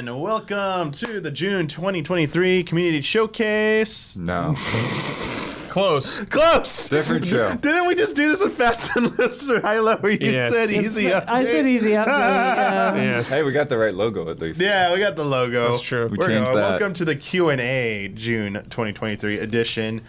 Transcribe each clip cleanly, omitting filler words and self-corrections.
everyone. Welcome to the June 2023 Community Showcase. No. Close. Different show. Didn't we just do this with Fast and Loose or High Low where you Yes. said easy update? I said easy update. Yes. Hey, we got the right logo at least. Yeah, we got the logo. That's true. We We're changed going. that. Welcome to the Q&A June 2023 edition.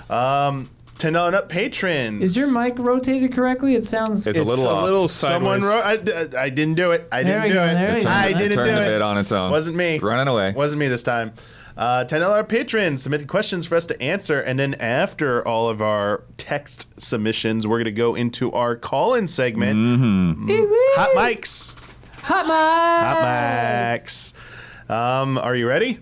$10 and up patrons. Is your mic rotated correctly? It sounds. It's a little off. Someone sideways. wrote. I didn't do it. I There didn't we do go, it. there we go. I didn't do Turned the it. bit on its own. Wasn't me. It's running away. Wasn't me this time. $10 patrons submitted questions for us to answer, and then after all of our text submissions, we're going to go into our call-in segment. Hot mics. Hot mic. Hot mics. Are you ready?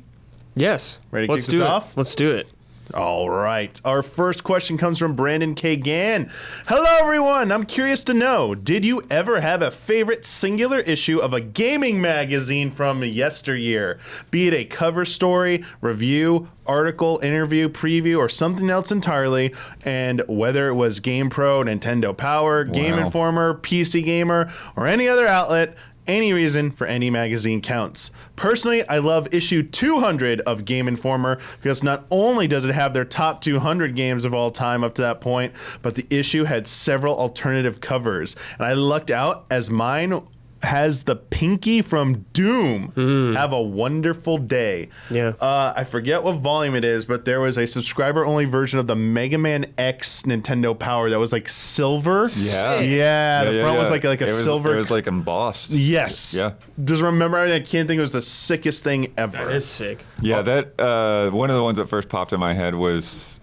Yes. Ready to Let's kick this do it. off? Let's do it. All right. Our first question comes from Brandon K. Gann. Hello, everyone. I'm curious to know, did you ever have a favorite singular issue of a gaming magazine from yesteryear? Be it a cover story, review, article, interview, preview, or something else entirely, and whether it was GamePro, Nintendo Power, Game Wow. Informer, PC Gamer, or any other outlet, any reason for any magazine counts. Personally, I love issue 200 of Game Informer because not only does it have their top 200 games of all time up to that point, but the issue had several alternative covers. And I lucked out as mine has the Pinky from Doom. Have a wonderful day. Yeah. I forget what volume it is, but there was a subscriber-only version of the Mega Man X Nintendo Power that was like silver. Yeah. Yeah, the front was like a It was- silver. It was like embossed. Yes. Yeah. Just remember, I can't think it was the sickest thing ever. That is sick. Yeah, that one of the ones that first popped in my head was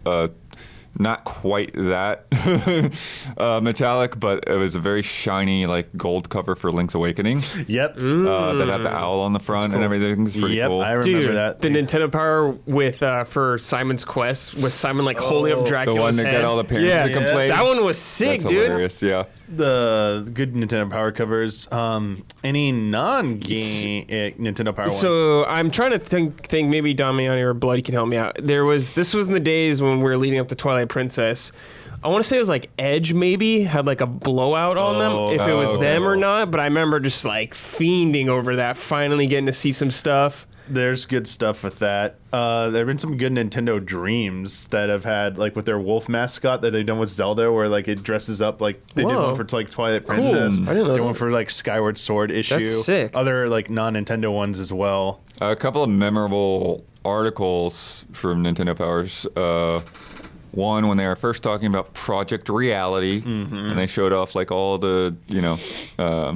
not quite that metallic, but it was a very shiny like gold cover for Link's Awakening Yep. that had the owl on the front and everything. It's pretty Yep, cool. I remember Dude, that. the Nintendo Power with for Simon's Quest with Simon like holding up the Dracula's one that head. got all the parents yeah. to complain. That one was sick, That's dude. hilarious. Yeah. The good Nintendo Power covers. Any non-game Nintendo Power ones? So I'm trying to think maybe Damiani or Bloody can help me out. This was in the days when we were leading up to Twilight Princess. I want to say it was like Edge maybe had like a blowout on them, if it was them or not, but I remember just like fiending over that, finally getting to see some stuff. There's good stuff with that. There have been some good Nintendo Dreams that have had, like with their wolf mascot that they've done with Zelda, where like it dresses up like they did Whoa. one for like Twilight Cool. Princess. I didn't know Did one that. for like Skyward Sword issue. That's sick. Other like non-Nintendo ones as well. A couple of memorable articles from Nintendo Powers. One, when they were first talking about Project Reality, and they showed off like all the,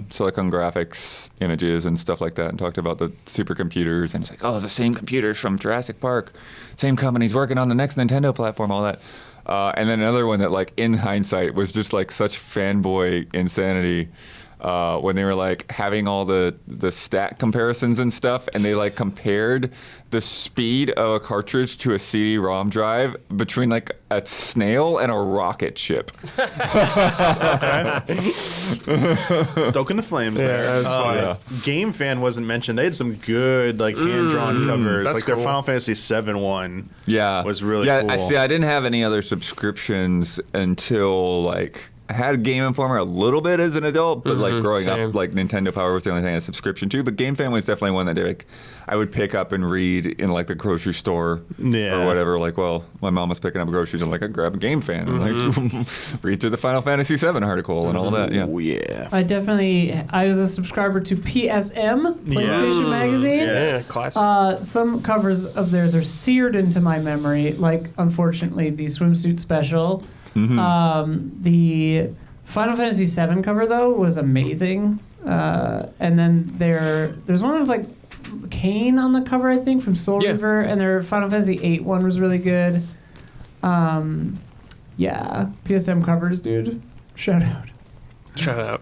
Silicon Graphics images and stuff like that, and talked about the supercomputers, and it's like, oh, the same computers from Jurassic Park, same company's working on the next Nintendo platform, all that. And then another one that, like, in hindsight, was just like such fanboy insanity. When they were like having all the stat comparisons and stuff, and they like compared the speed of a cartridge to a CD-ROM drive between like a snail and a rocket ship. Stoking the flames there. that was fun. Yeah. Game Fan wasn't mentioned. They had some good like hand-drawn covers. that's Like their cool. Final Fantasy VII one. Yeah, Was really yeah. cool. I didn't have any other subscriptions until like. I had Game Informer a little bit as an adult, but like growing same. up, like Nintendo Power was the only thing I had a subscription to. But Game Fan was definitely one that like I would pick up and read in like the grocery store Yeah. or whatever. Like, well, my mom was picking up groceries, and like I grab a Game Fan and like read through the Final Fantasy VII article and all that. Yeah. Oh yeah. I was a subscriber to PSM, PlayStation Yes. Magazine. Yeah. Classic. Some covers of theirs are seared into my memory, like, unfortunately, the swimsuit special. The Final Fantasy VII cover, though, was amazing. And then there's one with, like, Kane on the cover, I think, from Soul Yeah. Reaver, and their Final Fantasy VIII one was really good. Yeah, PSM covers, dude. Shout out. Shout out.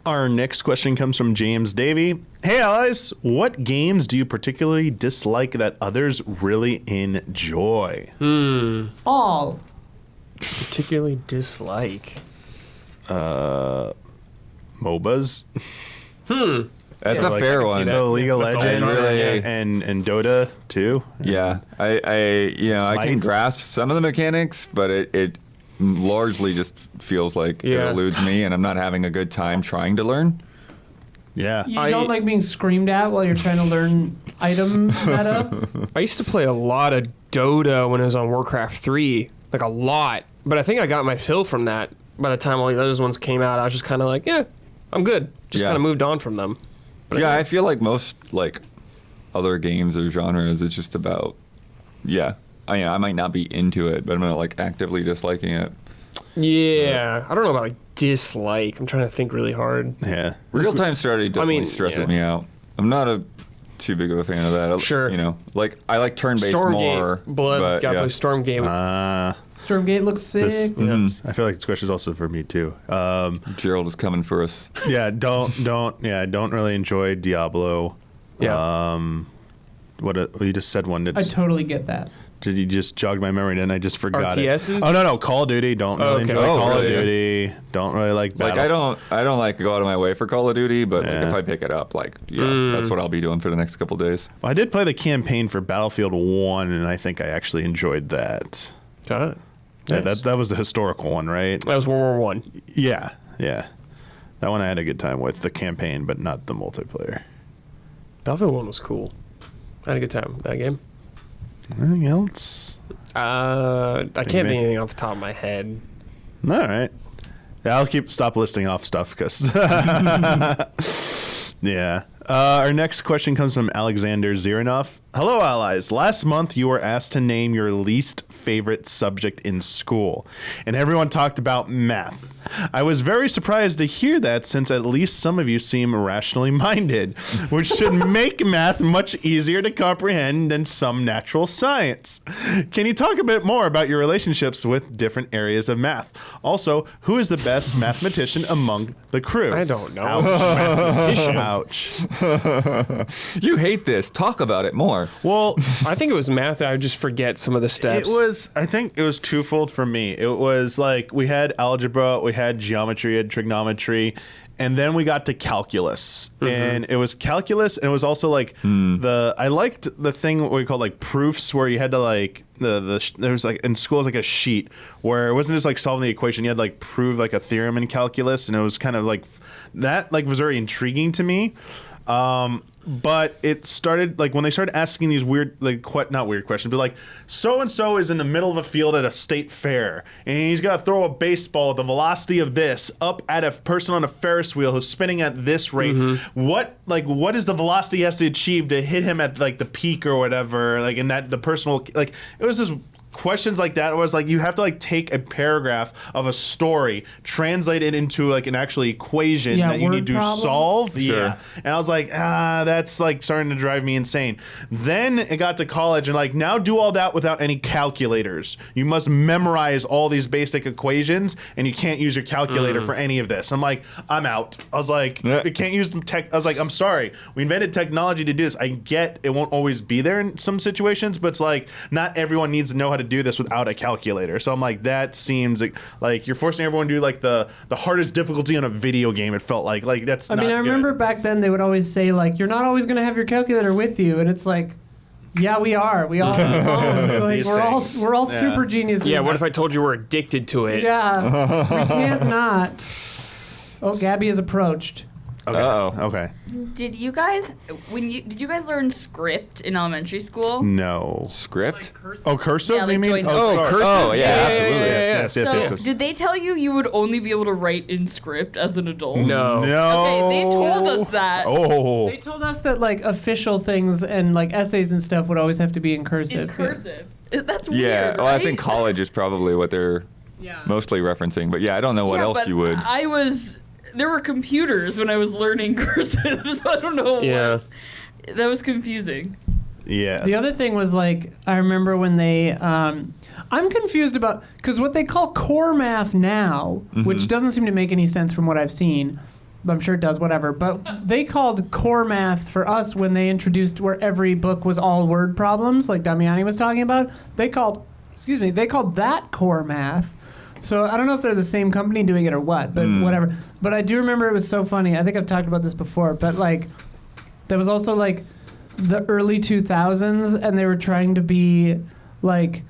Our next question comes from James Davey. Hey, allies, what games do you particularly dislike that others really enjoy? All. Particularly dislike. MOBAs. That's So, a like, fair I can see one. that. So League of That's all Legends genre, yeah. and Dota too. Yeah, I can Smite. grasp some of the mechanics, but it largely just feels like it Yeah. eludes me, and I'm not having a good time trying to learn. Yeah. You don't like being screamed at while you're trying to learn item meta? I used to play a lot of Dota when I was on Warcraft 3, like a lot. But I think I got my fill from that. By the time all the other ones came out, I was just kind of like, yeah, I'm good. Just kind of moved on from them. But I feel like most like other games or genres, it's just about, I might not be into it, but I'm not like actively disliking it. Yeah, I don't know about like dislike. I'm trying to think really hard. Yeah. Real-time strategy definitely stresses me out. I'm not too big of a fan of that. Sure. You know, like I like turn-based more. Blood, got play Stormgate. Stormgate looks sick. I feel like this question is also for me too. Gerald is coming for us. I don't really enjoy Diablo. Yeah. You just said one that I totally get that. did you just jog my memory and I just forgot RTSs? it. Oh no, Call of Duty. Don't really enjoy Call of Duty. Don't really like Battle. I don't like go out of my way for Call of Duty, but like, if I pick it up, that's what I'll be doing for the next couple days. Well, I did play the campaign for Battlefield 1 and I think I actually enjoyed that. Nice. Yeah, that was the historical one, right? That was World War I. Yeah. That one I had a good time with, the campaign, but not the multiplayer. Battlefield 1 was cool. I had a good time with that game. Anything else? I can't think of anything off the top of my head. All right. Yeah, I'll stop listing off stuff because. Yeah. Our next question comes from Alexander Zirinov. Hello, allies. Last month, you were asked to name your least favorite subject in school, and everyone talked about math. I was very surprised to hear that since at least some of you seem rationally minded, which should make math much easier to comprehend than some natural science. Can you talk a bit more about your relationships with different areas of math? Also, who is the best mathematician among the crew? I don't know. Ouch. Mathematician. Ouch. You hate this. Talk about it more. Well, I think it was math. I would just forget some of the steps. I think it was twofold for me. It was like we had algebra, we had geometry, we had trigonometry, and then we got to calculus. And it was calculus, and it was also like I liked the thing what we called like proofs, where you had to like there was like in school it was like a sheet where it wasn't just like solving the equation, you had to like prove like a theorem in calculus, and it was kind of like that like was very intriguing to me. But it started like when they started asking these weird, like not weird questions, but like so and so is in the middle of a field at a state fair, and he's got to throw a baseball at the velocity of this up at a person on a Ferris wheel who's spinning at this rate. What is the velocity he has to achieve to hit him at like the peak or whatever? Like in that the person will like it was just questions like that. It was like you have to like take a paragraph of a story, translate it into like an actual equation that you need to solve. Sure. Yeah. And I was like, that's like starting to drive me insane. Then it got to college and like now do all that without any calculators. You must memorize all these basic equations and you can't use your calculator for any of this. I'm like, I'm out. I was like, I can't use tech. I was like, I'm sorry. We invented technology to do this. I get it won't always be there in some situations, but it's like not everyone needs to know how to do this without a calculator. So I'm like, that seems like you're forcing everyone to do like the hardest difficulty on a video game. It felt like that's I remember back then they would always say like, you're not always going to have your calculator with you, and it's like, yeah, we are. We all have phones. So like, we're all super geniuses. Yeah, what if I told you we're addicted to it? Yeah, we can't not. Oh, Gabby is approached. Okay. Okay. Did you guys learn script in elementary school? No. Script? Cursive? Yeah, like you mean? join Oh, numbers. cursive. Oh, yeah, absolutely. Yes. So, did they tell you would only be able to write in script as an adult? No. Okay, they told us that. Oh. They told us that like official things and like essays and stuff would always have to be in cursive. In cursive. That's Yeah. weird, Well, I right? think college is probably what they're mostly referencing. But yeah, I don't know what else but you would. There were computers when I was learning cursive, so I don't know. Yeah. That was confusing. Yeah. The other thing was like, I remember when they, I'm confused about, because what they call core math now, which doesn't seem to make any sense from what I've seen, but I'm sure it does, whatever. But they called core math for us when they introduced where every book was all word problems, like Damiani was talking about. They called that core math. So I don't know if they're the same company doing it or what, but whatever. But I do remember it was so funny. I think I've talked about this before, but like there was also like the early 2000s and they were trying to be like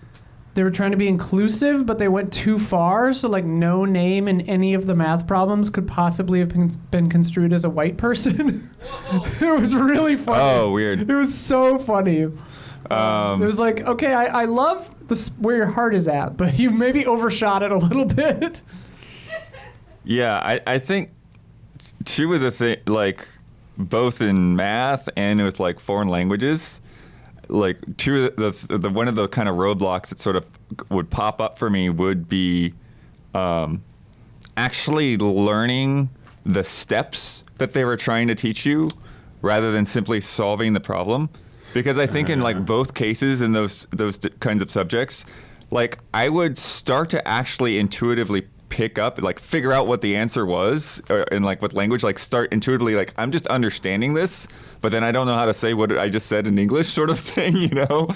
they were trying to be inclusive, but they went too far. So like no name in any of the math problems could possibly have been construed as a white person. It was really funny. Oh, weird. It was so funny. It was like, okay, I love where your heart is at, but you maybe overshot it a little bit. Yeah, I think two of the things, like both in math and with like foreign languages, like two of the one of the kind of roadblocks that sort of would pop up for me would be actually learning the steps that they were trying to teach you rather than simply solving the problem. Because I think in like both cases in those kinds of subjects, like I would start to actually intuitively pick up, like figure out what the answer was in like with language, like start intuitively, like I'm just understanding this, but then I don't know how to say what I just said in English sort of thing, you know?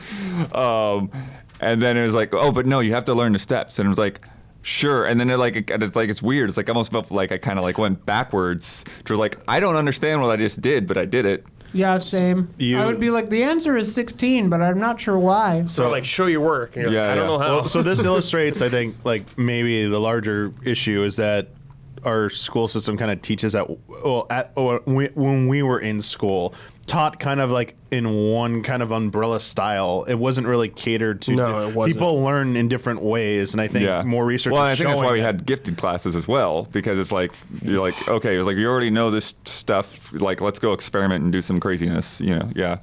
And then it was like, oh, but no, you have to learn the steps. And it was like, sure. And then it's weird. It's like almost felt like I kind of like went backwards to like, I don't understand what I just did, but I did it. Yeah, same. I would be like, the answer is 16, but I'm not sure why. So like, show your work. And you're like, I don't know how. Well, so this illustrates, I think, like maybe the larger issue is that our school system kind of teaches when we were in school, taught kind of like in one kind of umbrella style. It wasn't really catered to. No, it wasn't. People learn in different ways, and I think more research. Well, is I think that's why we showing had gifted classes as well, because it's like you're like, okay, it's like you already know this stuff. Like, let's go experiment and do some craziness. You know, Yeah.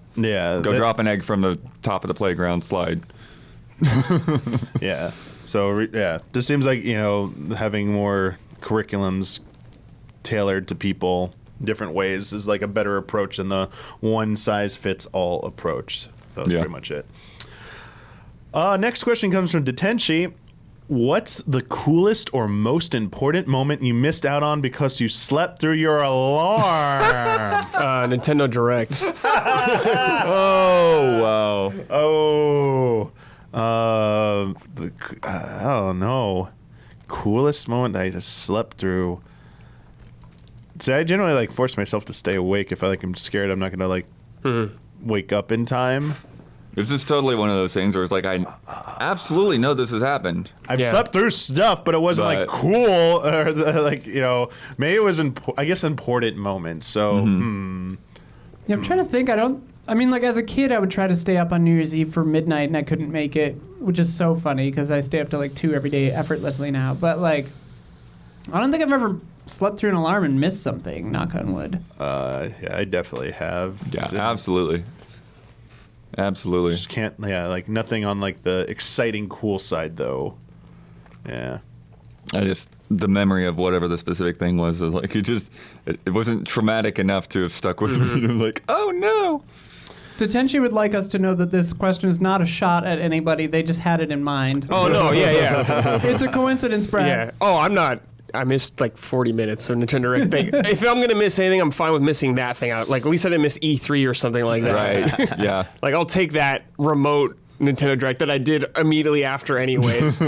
Go drop an egg from the top of the playground slide. Yeah. So this seems like having more curriculums tailored to people different ways is like a better approach than the one size fits all approach. That's pretty much it. Next question comes from Detenshi. What's the coolest or most important moment you missed out on because you slept through your alarm? Nintendo Direct. Oh, wow. I don't know. Coolest moment that I just slept through. See, I generally like force myself to stay awake if I'm scared I'm not gonna wake up in time. This is totally one of those things where it's like I absolutely know this has happened. I've slept through stuff, but it wasn't like cool or maybe it was important moments. So Yeah, I'm trying to think. I mean, like as a kid, I would try to stay up on New Year's Eve for midnight, and I couldn't make it, which is so funny because I stay up to like 2 every day effortlessly now. But like, I don't think I've ever slept through an alarm and missed something. Knock on wood. Yeah, I definitely have. Yeah, absolutely. Just can't. Yeah, like nothing on like the exciting, cool side though. Yeah. The memory of whatever the specific thing was like it wasn't traumatic enough to have stuck with me. I'm like, oh no. Detenshi would like us to know that this question is not a shot at anybody. They just had it in mind. Oh, no, yeah. It's a coincidence, Brad. Yeah. Oh, I'm not. I missed like 40 minutes of Nintendo Direct thing. If I'm going to miss anything, I'm fine with missing that thing out. Like, at least I didn't miss E3 or something like that. Right, yeah. Like, I'll take that remote Nintendo Direct that I did immediately after anyways.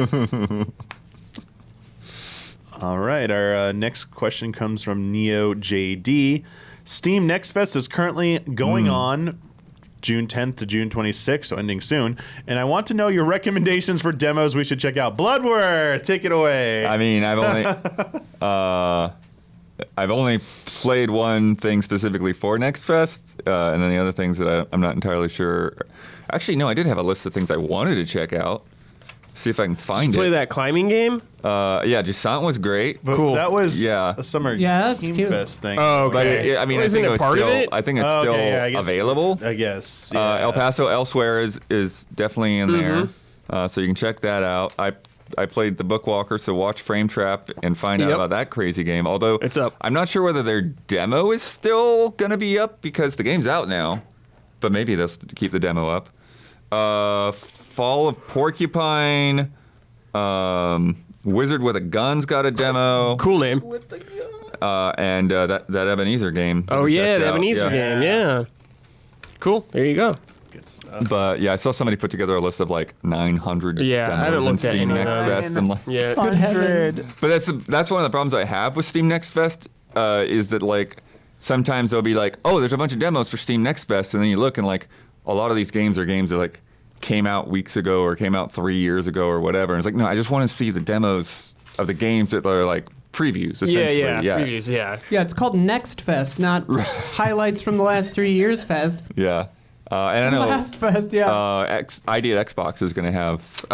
All right, our next question comes from Neo JD. Steam Next Fest is currently going on June 10th to June 26th, so ending soon. And I want to know your recommendations for demos we should check out. Bloodworth, take it away. I mean, I've only played one thing specifically for Next Fest, and then the other things that I'm not entirely sure. Actually, no, I did have a list of things I wanted to check out. See if I can find Did you play that climbing game? Yeah, Jusant was great. But cool. that was Yeah. a summer that's Game cute. Fest thing. Oh, But okay. I mean, Isn't I think it part of it? I think it's Oh, still okay, yeah, I guess- available. I guess. Yeah. El Paso Elsewhere is definitely in there, so you can check that out. I played the Bookwalker, so watch Frame Trap and find out Yep. about that crazy game. Although It's up. I'm not sure whether their demo is still gonna be up because the game's out now, but maybe they'll keep the demo up. Fall of Porcupine, Wizard with a Gun's got a demo. Cool name. And that Ebenezer game. that Oh, we yeah, checked the out. Ebenezer game. Yeah. Cool. There you go. Good stuff. But yeah, I saw somebody put together a list of like 900 Yeah, I demos haven't on looked at Steam any of Next them. Fest. And like, Yeah. On heavens. but that's one of the problems I have with Steam Next Fest is that like sometimes they'll be like, oh, there's a bunch of demos for Steam Next Fest, and then you look and like a lot of these games are games that like came out weeks ago or came out 3 years ago or whatever. And it's like, no, I just want to see the demos of the games that are like previews, essentially. Yeah, previews, yeah. Yeah, it's called Next Fest, not highlights from the last 3 years fest. Yeah. And I know Last Fest, yeah. ID at Xbox is going to have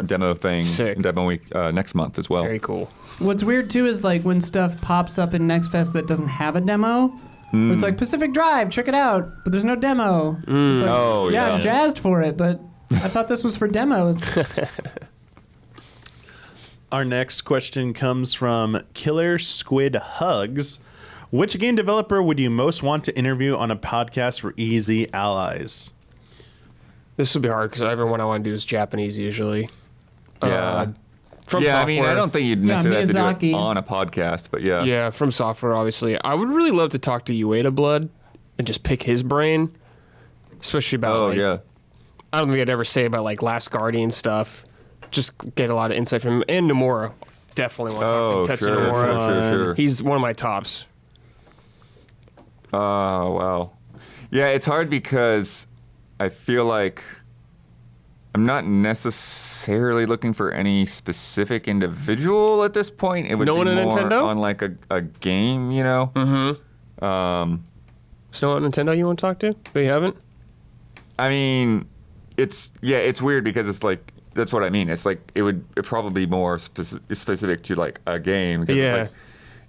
demo thing, Sick. demo week next month as well. Very cool. What's weird too is like when stuff pops up in Next Fest that doesn't have a demo. It's like Pacific Drive, check it out, but there's no demo. It's like, Oh, yeah. I'm jazzed for it, but I thought this was for demos. Our next question comes from Killer Squid Hugs. Which game developer would you most want to interview on a podcast for Easy Allies? This would be hard because everyone I want to do is Japanese usually. Yeah. From yeah, software. I mean, I don't think you'd necessarily have to do Miyazaki. it on a podcast, but yeah. Yeah, from software, obviously. I would really love to talk to Ueda Blood and just pick his brain, especially about. Oh, like, yeah. I don't think I'd ever say about like Last Guardian stuff. Just get a lot of insight from him. And Nomura. Definitely want Oh, to talk to sure, Tetsu Nomura. sure. He's one of my tops. Oh, wow. Yeah, it's hard because I feel like I'm not necessarily looking for any specific individual at this point. It would No be one at more Nintendo? on like a game, you know? So what Nintendo you want to talk to? They haven't? I mean, it's weird because it's like, that's what I mean. It's like, it'd probably be more specific to like a game. 'Cause Yeah. It's like,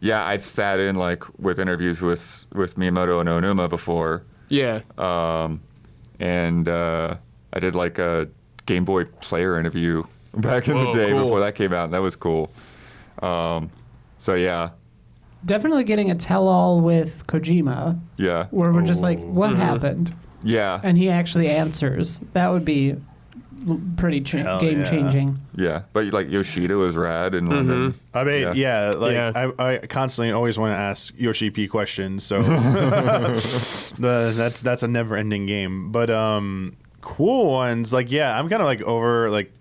yeah, I've sat in like with interviews with Miyamoto and Onuma before. Yeah. And I did like a Game Boy Player interview back in the Whoa, day cool. before that came out, and that was cool. So yeah, Definitely getting a tell-all with Kojima, yeah, where we're just like, what happened? yeah, And he actually answers. That would be pretty Hell game-changing. yeah. But like Yoshida was rad in London. I mean, yeah, like Yeah. I constantly always want to ask Yoshi P questions, so that's a never-ending game. But cool ones, like I'm kind of like over like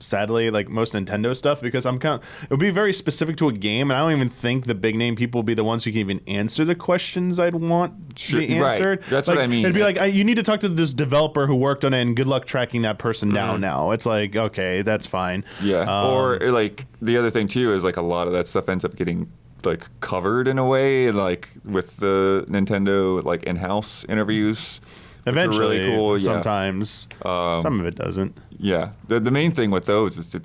sadly like most Nintendo stuff because it would be very specific to a game, and I don't even think the big name people will be the ones who can even answer the questions I'd want to be Right. answered. That's Like, what I mean. It'd be like you need to talk to this developer who worked on it, and good luck tracking that person down. Now it's like okay, that's fine. Yeah, or like the other thing too is like a lot of that stuff ends up getting like covered in a way, like with the Nintendo like in-house interviews. which are Eventually, really cool. Yeah. sometimes some of it doesn't. Yeah, the main thing with those is that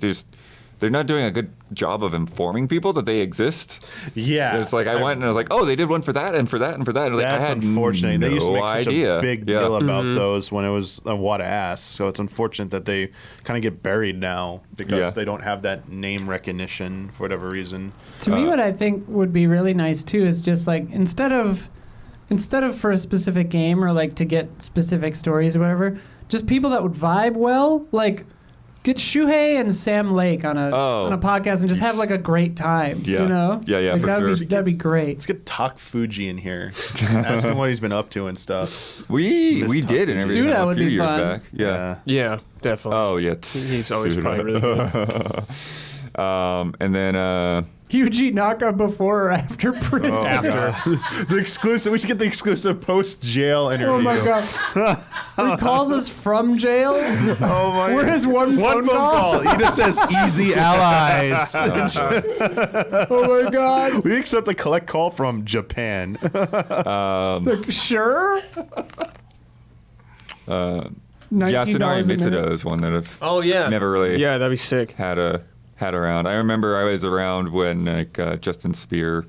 they're not doing a good job of informing people that they exist. Yeah, It's like I went and I was like, oh, they did one for that and for that and for that. And like, That's I had unfortunate. No They used to make idea. such a big Yeah. deal about those when it was a what ass. So it's unfortunate that they kind of get buried now because Yeah. they don't have that name recognition for whatever reason. To me, what I think would be really nice too is just like instead of for a specific game or like to get specific stories or whatever, just people that would vibe well, like get Shuhei and Sam Lake on a podcast and just have like a great time. Yeah. You know? Yeah, like, for that'd sure. that'd be great. Let's get Tak Fuji in here. Ask him what he's been up to and stuff. We Miss did Tucker. an interview Suda with him a would few be years fun. back. Yeah. Yeah, definitely. Oh yeah. He's always Suda. probably really good. And then Yuji Naka before or after prison? After. The exclusive. We should get the exclusive post jail interview. Oh my god. He calls us from jail. Oh my. We're his one phone call. He just says easy allies. Oh my god. We accept a collect call from Japan. Like, sure. Yasunari $19 a minute. Mitsudo is one that I've Oh, yeah. never really Yeah, that'd be sick. had around. I remember I was around when like Justin Spear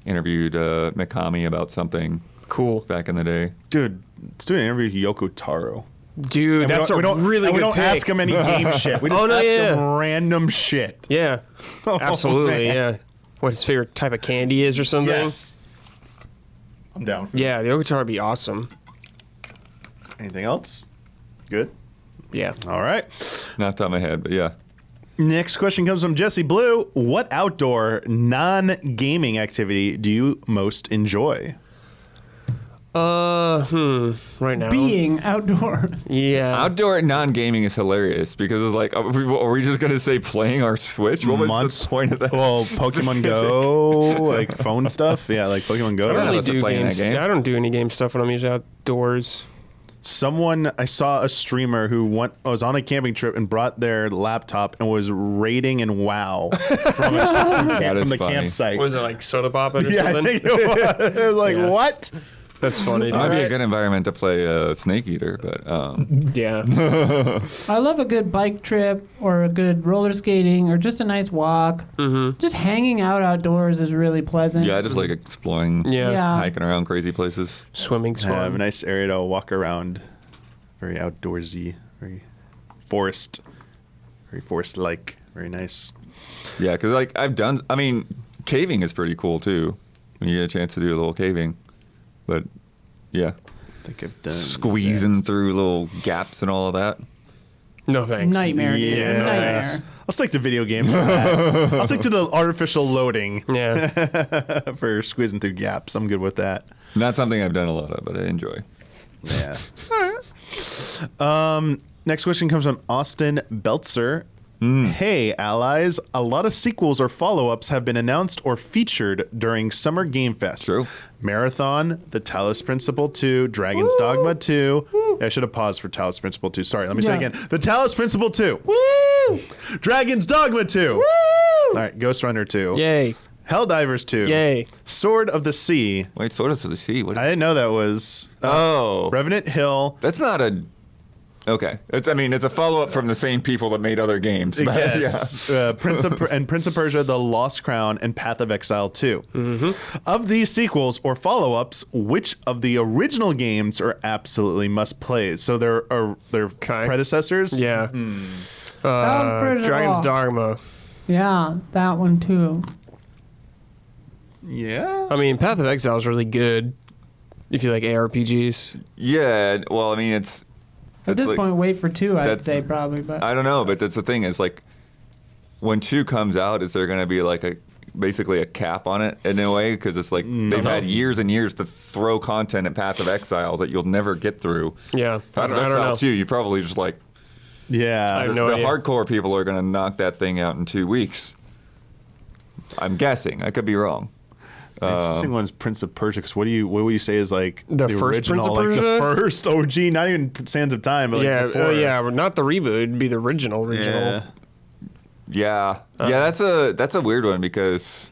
interviewed Mikami about something Cool. back in the day. Dude, let's do an interview with Yoko Taro. Dude, And that's we don't, a really and good we don't pick. ask him any game shit. We just Oh, no, ask yeah. him random shit. Yeah, absolutely, man. yeah. What his favorite type of candy is or something? Yes. I'm down. Yeah, the Okutar would be awesome. Anything else? Good. Yeah. All right. Not top of my head, but yeah. Next question comes from Jesse Blue. What outdoor non-gaming activity do you most enjoy? Right now. Being outdoors. Yeah. Outdoor non-gaming is hilarious because it's like, are we just gonna say playing our Switch? What was the point of that? Well, Pokemon Go, like phone stuff. Yeah, like Pokemon Go. I don't None of really us are do playing games. that game. I don't do any game stuff when I'm usually outdoors. I saw a streamer who was on a camping trip and brought their laptop and was raiding in WoW from the funny. campsite. Was it like soda pop it or Yeah, I something? think it was. It was like, Yeah. what? That's funny. Might be a Dude. good environment to play Snake Eater, but Yeah. I love a good bike trip or a good roller skating or just a nice walk. Mm-hmm. Just hanging out outdoors is really pleasant. yeah, I just like exploring, Yeah. Yeah. hiking around crazy places. Swimming's Have a fun. nice area to walk around. Very outdoorsy, very forest-like, very nice. Yeah, because like caving is pretty cool too. When you get a chance to do a little caving, but yeah, I think I've done squeezing that. through little gaps and all of that. No thanks. Nightmare, dude. Yes. Nightmare. I'll stick to video games for that. I'll stick to the artificial loading Yeah. for squeezing through gaps. I'm good with that. Not something I've done a lot of, but I enjoy. Yeah. Next question comes from Austin Beltzer. Hey, allies. A lot of sequels or follow-ups have been announced or featured during Summer Game Fest. True. Marathon, The Talos Principle 2, Dragon's Dogma 2. I should have paused for Talos Principle 2. Sorry, let me say Yeah. again. The Talos Principle 2. Woo! Dragon's Dogma 2. Woo! All right, Ghost Runner 2. Yay. Helldivers 2. Yay. Sword of the Sea. Wait, Swords of the Sea. What? I didn't know that was Revenant Hill. That's not a. Okay, it's a follow-up from the same people that made other games. But, Yes, Prince of Persia: The Lost Crown and Path of Exile 2. Mm-hmm. Of these sequels or follow-ups, which of the original games are absolutely must-plays? So they're Okay. predecessors. Yeah. Pretty Dragon's raw. Dogma. Yeah, that one too. Yeah. I mean, Path of Exile is really good if you like ARPGs. Yeah, well, I mean, it's. At this like- point, wait for 2, I'd that's- say probably. But I don't know, but that's the thing. Is like, when 2 comes out, is there going to be like basically a cap on it in a way? Because it's like they've had years and years to throw content at Path of Exile that you'll never get through. Yeah. Path of I don't Exile know. 2, you probably just like Yeah. I have the no idea. hardcore people are going to knock that thing out in 2 weeks. I'm guessing. I could be wrong. Interesting one's Prince of Persia. 'Cause what would you say is like The first original, Prince of like Persia? the first OG, not even Sands of Time, but like Yeah, before. yeah, but not the reboot. It'd be the original. Yeah. Yeah, yeah, that's a weird one because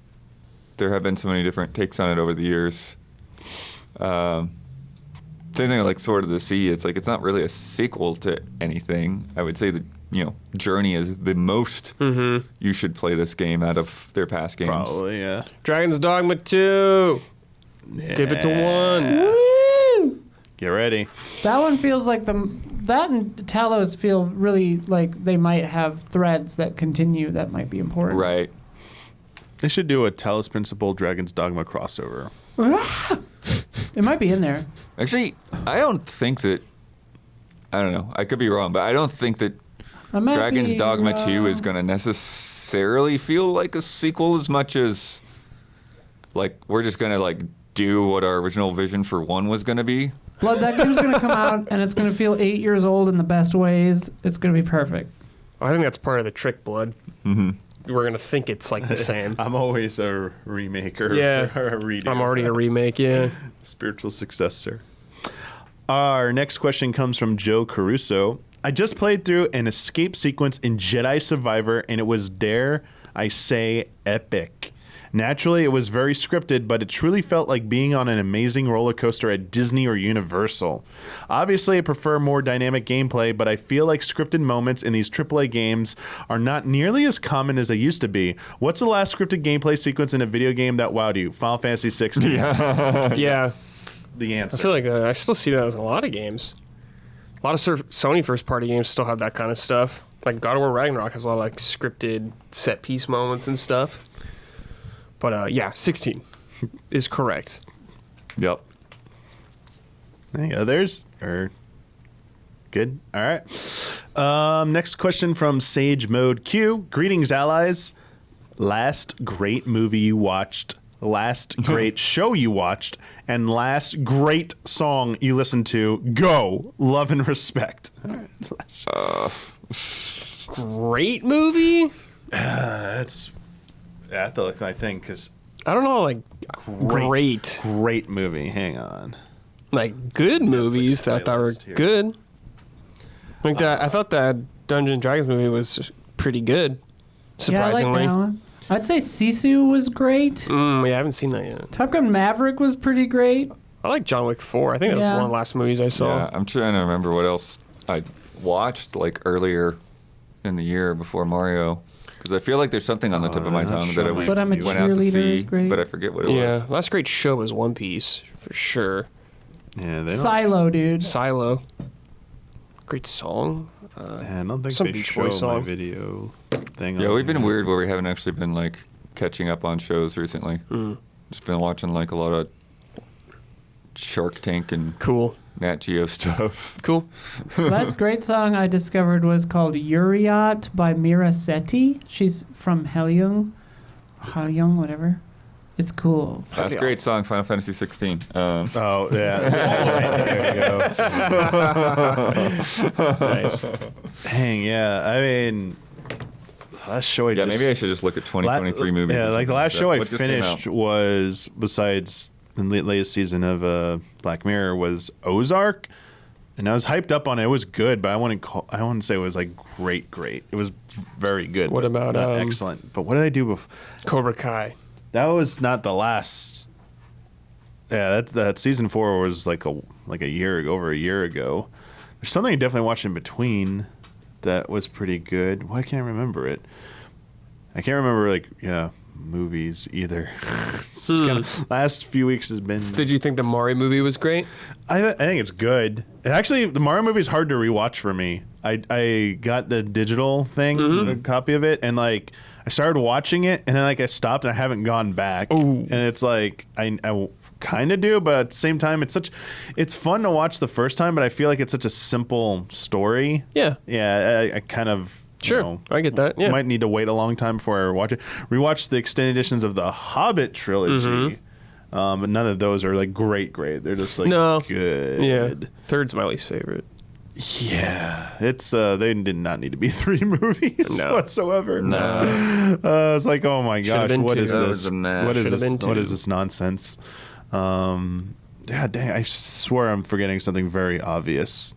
there have been so many different takes on it over the years. Same thing with like Sword of the Sea. It's like it's not really a sequel to anything. I would say that Journey is the most you should play this game out of their past games. Probably, yeah. Dragon's Dogma 2. Give it to 1. Woo! Get ready. That one feels like that and Talos feel really like they might have threads that continue that might be important. Right. They should do a Talos Principle Dragon's Dogma crossover. It might be in there. Actually, I don't think that. I don't know. I could be wrong, but I don't think that I might Dragon's be Dogma 2 wrong. is going to necessarily feel like a sequel as much as like we're just going to like do what our original vision for 1 was going to be. Blood, that game's gonna come out and it's gonna feel 8 years old in the best ways. It's gonna be perfect. I think that's part of the trick, Blood. Mm-hmm. We're going to think it's like the same. I'm always a remaker. Yeah. Or a redo. I'm already a remake, yeah. Spiritual successor. Our next question comes from Joe Caruso. I just played through an escape sequence in Jedi Survivor, and it was, dare I say, epic. Naturally, it was very scripted, but it truly felt like being on an amazing roller coaster at Disney or Universal. Obviously, I prefer more dynamic gameplay, but I feel like scripted moments in these AAA games are not nearly as common as they used to be. What's the last scripted gameplay sequence in a video game that wowed you? Final Fantasy 16. Yeah. The I answer. feel like I still see that as a lot of games. A lot of Sony first-party games still have that kind of stuff. Like God of War Ragnarok has a lot of like scripted set-piece moments and stuff. But yeah, 16 is correct. Yep. Any others? Or good? All right. Next question from Sage Mode Q. Greetings, allies. Last great movie you watched, last great show you watched, and last great song you listened to. Go. Love and respect. All right. Great movie? That's I have to look, I think, because I don't know, like great. great movie. Hang on. like good movies that I thought were playlist here. good. Like that, I thought that Dungeons and Dragons movie was pretty good. Surprisingly, Yeah, I like that one. I'd say Sisu was great. Yeah, I haven't seen that yet. Top Gun Maverick was pretty great. I like John Wick 4. I think that was Yeah. one of the last movies I saw. Yeah, I'm trying to remember what else I watched like earlier in the year before Mario, because I feel like there's something on the tip of my they're not tongue that I showing went my But I'm a reviews. out to Cheerleader see, is great. but I forget what it Yeah, was. last great show was One Piece for sure. Yeah, they don't. Silo, dude. Silo, great song. Yeah, I don't think Some they Beach show Boys my song. video thing. Yeah, on we've been here. weird where we haven't actually been like catching up on shows recently. Just been watching like a lot of Shark Tank and Cool, Nat Geo stuff. cool. Last great song I discovered was called Uriat by Mira Seti. She's from Hyeong, whatever. It's cool. That's a great song, Final Fantasy 16. Oh yeah, there you go. Nice. Dang, yeah. I mean, last show I Yeah, just, maybe I should just look at 2023 movies. Yeah, or like the something last that. show I What just came finished out? was, besides the latest season of Black Mirror, was Ozark, and I was hyped up on it. It was good, but I wouldn't say it was like great. It was very good. What but about, not excellent? But what did I do before? Cobra Kai. That was not the last. Yeah, that season 4 was like a year ago, over a year ago. There's something I definitely watched in between that was pretty good. Why can't I remember it? I can't remember movies either. It's kinda, last few weeks has been. Did you think the Mario movie was great? I think it's good. And actually, the Mario movie is hard to rewatch for me. I got the digital thing, a copy of it, and like I started watching it, and then like I stopped, and I haven't gone back. Ooh. And it's like I kind of do, but at the same time, it's fun to watch the first time, but I feel like it's such a simple story. Yeah. Yeah, I kind of. Sure, I get that. Yeah. Might need to wait a long time before I watch it. Rewatch the extended editions of the Hobbit trilogy, but none of those are like great. They're just like No. good. Yeah. Third's my least favorite. Yeah, it's they did not need to be 3 movies No. whatsoever. No. It's like, oh my Should've gosh, been what 2. is That this? was a mess. What is Should've this? been What 2. is this nonsense? Yeah, dang, I swear I'm forgetting something very obvious.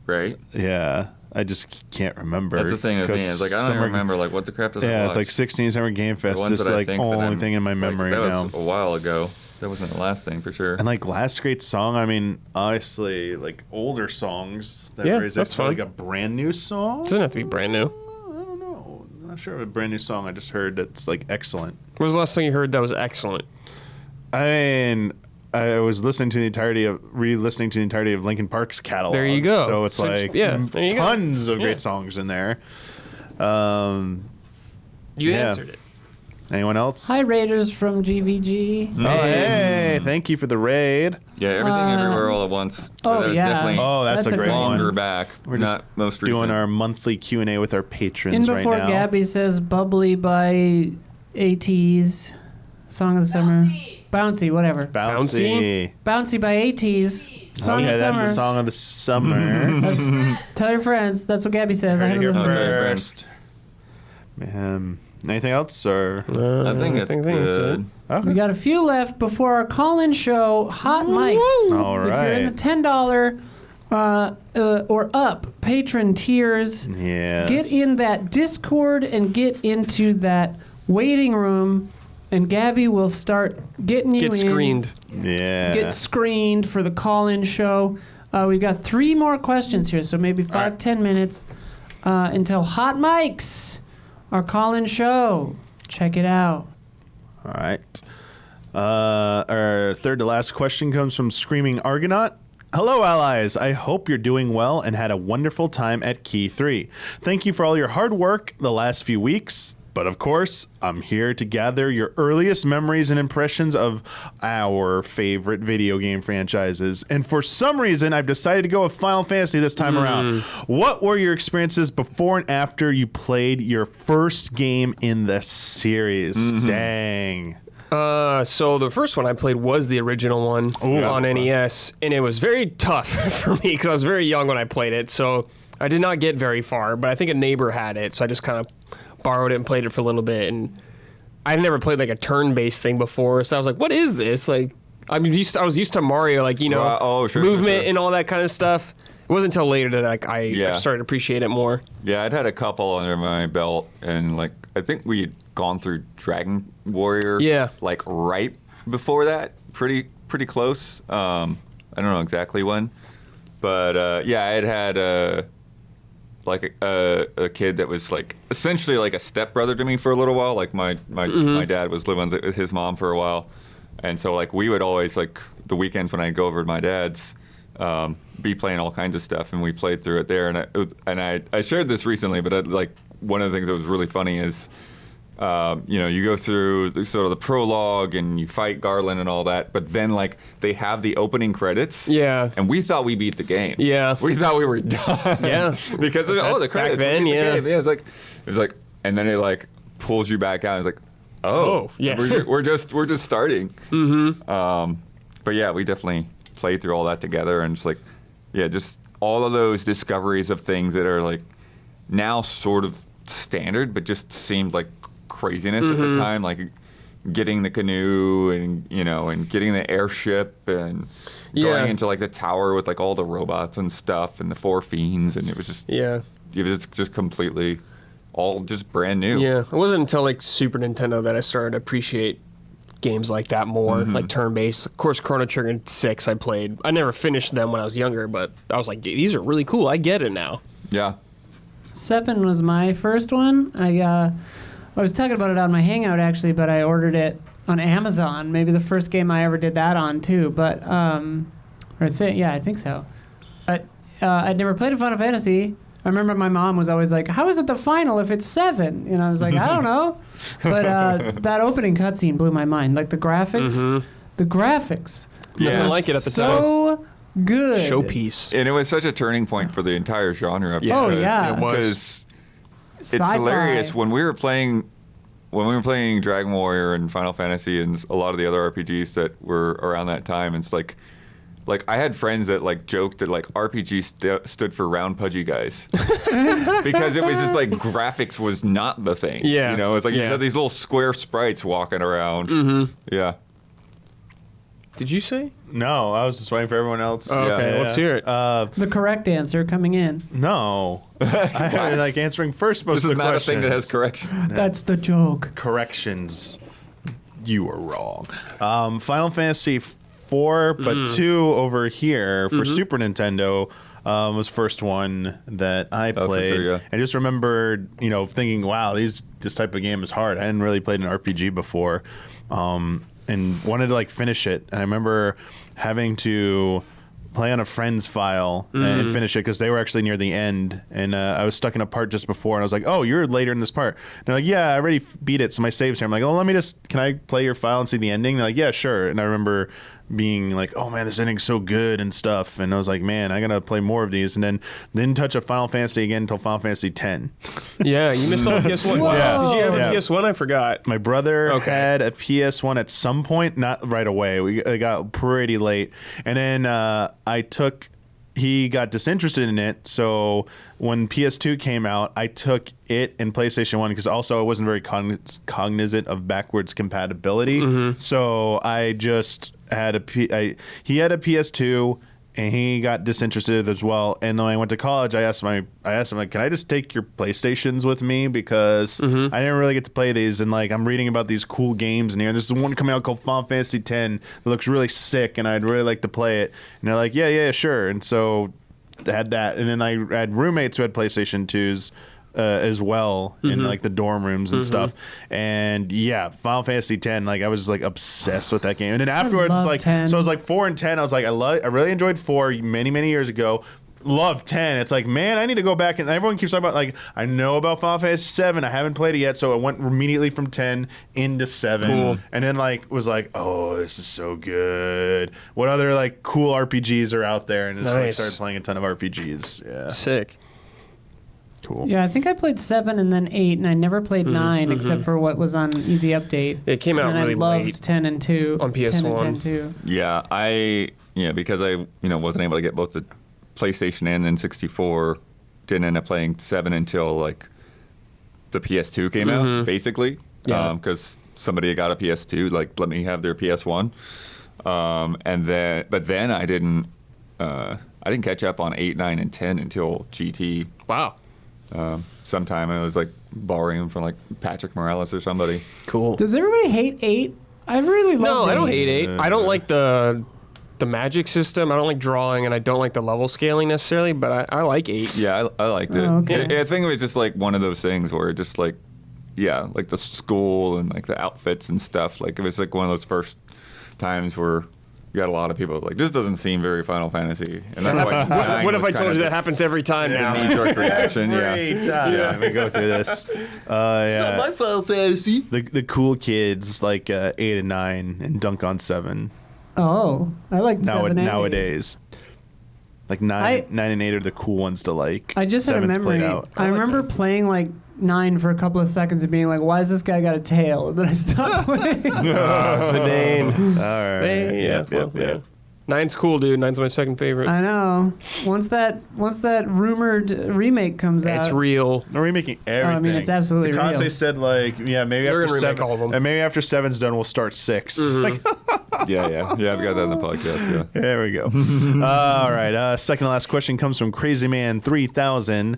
Right? Yeah, I just can't remember. That's the thing with me. It's like I don't even remember like what the crap did I Yeah, watch? it's like 16 Summer Game The Fest. ones It's that I like think that only I'm- thing in my memory that now. was a while ago. That wasn't the last thing for sure. And like last great song, I mean, honestly, like older songs that Yeah, raise that's like fine. a brand new song. Doesn't have to be brand new. I don't know. I'm not sure of a brand new song. I just heard that's like excellent. What was the last thing you heard that was excellent? I mean, I was listening to re-listening to the entirety of Linkin Park's catalog. There you go. So it's So like yeah, there you go. tons of Yeah. great songs in there. You Yeah. answered it. Anyone else? Hi, Raiders from GVG. Oh, hey, thank you for the raid. Yeah, everything everywhere all at once. oh, That was yeah. definitely Oh, that's a great great one. longer back. We're just not most recent. doing our monthly Q&A with our In patrons right before now. Gabby says "Bubbly" by ATs, song of the summer. Bouncy, whatever. Bouncy. Bouncy by ATs, song Okay, of the that's summer. the song of the summer. Tell your friends. That's what Gabby says. I Heard it haven't here listened to tell your it. friends. first. Anything else? Or I think it's that's good. it. We got a few left before our call-in show, Hot Mics. All If you're in the right. $10 or up patron tiers, Yeah. get in that Discord and get into that waiting room, and Gabby will start getting you Get in. screened. Yeah. Get screened for the call-in show. We've got 3 more questions here, so maybe 5-10 minutes until Hot Mics, our call-in show. Check it out. All right. Our third to last question comes from Screaming Argonaut. Hello, allies. I hope you're doing well and had a wonderful time at Key 3. Thank you for all your hard work the last few weeks. But of course, I'm here to gather your earliest memories and impressions of our favorite video game franchises. And for some reason, I've decided to go with Final Fantasy this time around. What were your experiences before and after you played your first game in the series? Dang. So the first one I played was the original one on NES, and it was very tough for me because I was very young when I played it. So I did not get very far, but I think a neighbor had it, so I just kind of borrowed it and played it for a little bit. And I've never played like a turn-based thing before, so I was like, "What is this?" Like, I was used to Mario, like, movement sure. and all that kind of stuff. It wasn't until later that like I started to appreciate it more. Yeah, I'd had a couple under my belt, and like I think we had gone through Dragon Warrior. Yeah. Like right before that, pretty close. I don't know exactly when, but I had a kid that was like essentially like a stepbrother to me for a little while. Like my dad was living with his mom for a while, and so like we would always like the weekends when I'd go over to my dad's. Be playing all kinds of stuff, and we played through it there. And I shared this recently, but like one of the things that was really funny is, you go through sort of the prologue and you fight Garland and all that, but then like they have the opening credits. Yeah. And we thought we beat the game. Yeah. We thought we were done. Yeah. Because of, the credits. Back then, yeah. Yeah. It was like, and then it like pulls you back out. It's like, yeah. we're just starting. Mm-hmm. But yeah, we definitely played through all that together, and it's like, yeah, just all of those discoveries of things that are like now sort of standard, but just seemed like craziness at the time, like getting the canoe and and getting the airship and going into like the tower with like all the robots and stuff and the four fiends, and it was just just completely all just brand new. Yeah, it wasn't until like Super Nintendo that I started to appreciate games like that more, like turn-based. Of course, Chrono Trigger and 6 I played. I never finished them when I was younger, but I was like, these are really cool. I get it now. Yeah. 7 was my first one. I was talking about it on my Hangout, actually, but I ordered it on Amazon. Maybe the first game I ever did that on, too. But, I think so. But I'd never played a Final Fantasy. I remember my mom was always like, how is it the final if it's 7? And I was like, I don't know. But that opening cutscene blew my mind. Like the graphics. The graphics. Yeah. I didn't like it at the time. So good. Showpiece. And it was such a turning point for the entire genre. Yeah. Oh, yeah. It was. Because it's Sci-fi. hilarious when we were playing Dragon Warrior and Final Fantasy and a lot of the other RPGs that were around that time. It's like I had friends that like joked that like RPG stood for round pudgy guys because it was just like graphics was not the thing. Yeah, it's like you had these little square sprites walking around. Yeah. Did you say? No, I was just waiting for everyone else. Oh, okay, let's hear it. The correct answer coming in. No. I like answering first most This of is the not questions. a thing that has correction. That's the joke. Corrections. You were wrong. Final Fantasy 4, but 2 over here for Super Nintendo was first one that I played. For sure, yeah. I just remembered, thinking, wow, this type of game is hard. I hadn't really played an RPG before, and wanted to like finish it. And I remember having to play on a friend's file and finish it because they were actually near the end, and I was stuck in a part just before, and I was like, oh, you're later in this part. And they're like, yeah, I already beat it, so my save's here. I'm like, oh, can I play your file and see the ending? And they're like, yeah, sure. And I remember being like, oh man, this ending's so good and stuff, and I was like, man, I gotta play more of these. And then didn't touch a Final Fantasy again until Final Fantasy X. Yeah, you missed on PS1. Yeah. Did you have Yeah. a PS1? I forgot. My brother had a PS1 at some point, not right away. We got pretty late, and then he got disinterested in it. So when PS2 came out, I took it and PlayStation 1 because also I wasn't very cognizant of backwards compatibility. So I just had he had a PS2 and he got disinterested as well. And when I went to college, I asked him like, can I just take your PlayStations with me, because I didn't really get to play these, and like I'm reading about these cool games in here. There's one coming out called Final Fantasy X that looks really sick, and I'd really like to play it. And they're like, yeah, sure. And so I had that, and then I had roommates who had PlayStation 2s. As well in like the dorm rooms and stuff, and yeah, Final Fantasy X, like I was like obsessed with that game. And then afterwards, like 10. so I was like 4 and 10. I was like, I really enjoyed 4 many years ago. Loved 10. It's like, man, I need to go back, and everyone keeps talking about like I know about Final Fantasy 7. I haven't played it yet, so I went immediately from 10 into 7, Cool. and then like was like, oh, this is so good. What other like cool RPGs are out there? And just like Nice. started playing a ton of RPGs. Yeah, Sick. cool. Yeah, I think I played 7 and then 8, and I never played 9 except for what was on Easy Update. It came out and then really I loved late 10 and 2 on 10 and PS1. 10 too. Yeah, because I wasn't able to get both the PlayStation and N64. Didn't end up playing 7 until like the PS2 came out, basically. Yeah. Because somebody got a PS2, like let me have their PS1. But then I didn't catch up on 8, 9, and 10 until GT. Wow. Sometime I was like borrowing them from like Patrick Morales or somebody. Cool. Does everybody hate 8? I really love No, I don't 8. hate 8. I don't like the magic system. I don't like drawing, and I don't like the level scaling necessarily, but I like 8. Yeah, I liked it. Oh, okay. I think it was just like one of those things where it just like, yeah, like the school and like the outfits and stuff. Like it was like one of those first times where you got a lot of people like, this doesn't seem very Final Fantasy. And that's why What if I told you that happens every time now? knee-jerk reaction, Great time. We go through this. Yeah. My Final Fantasy. The cool kids like 8 and 9 and dunk on 7. Oh, I like 7 and 8. Nowadays. Like 9 and 8 are the cool ones to like. I just had a 7's memory. played out. I remember playing like 9 for a couple of seconds and being like, why has this guy got a tail? And then I stopped playing. Sedane. All right. Yep. 9's cool, dude. 9's my second favorite. I know. Once that rumored remake comes out, It's real. They're remaking everything. I mean, it's absolutely Katase real. said like, yeah, maybe They're after gonna remake 7, all of them. and maybe after 7's done, we'll start 6. Like, yeah. I've got that in the podcast. Yeah. there we go. All right. Second to last question comes from Crazy Man 3000.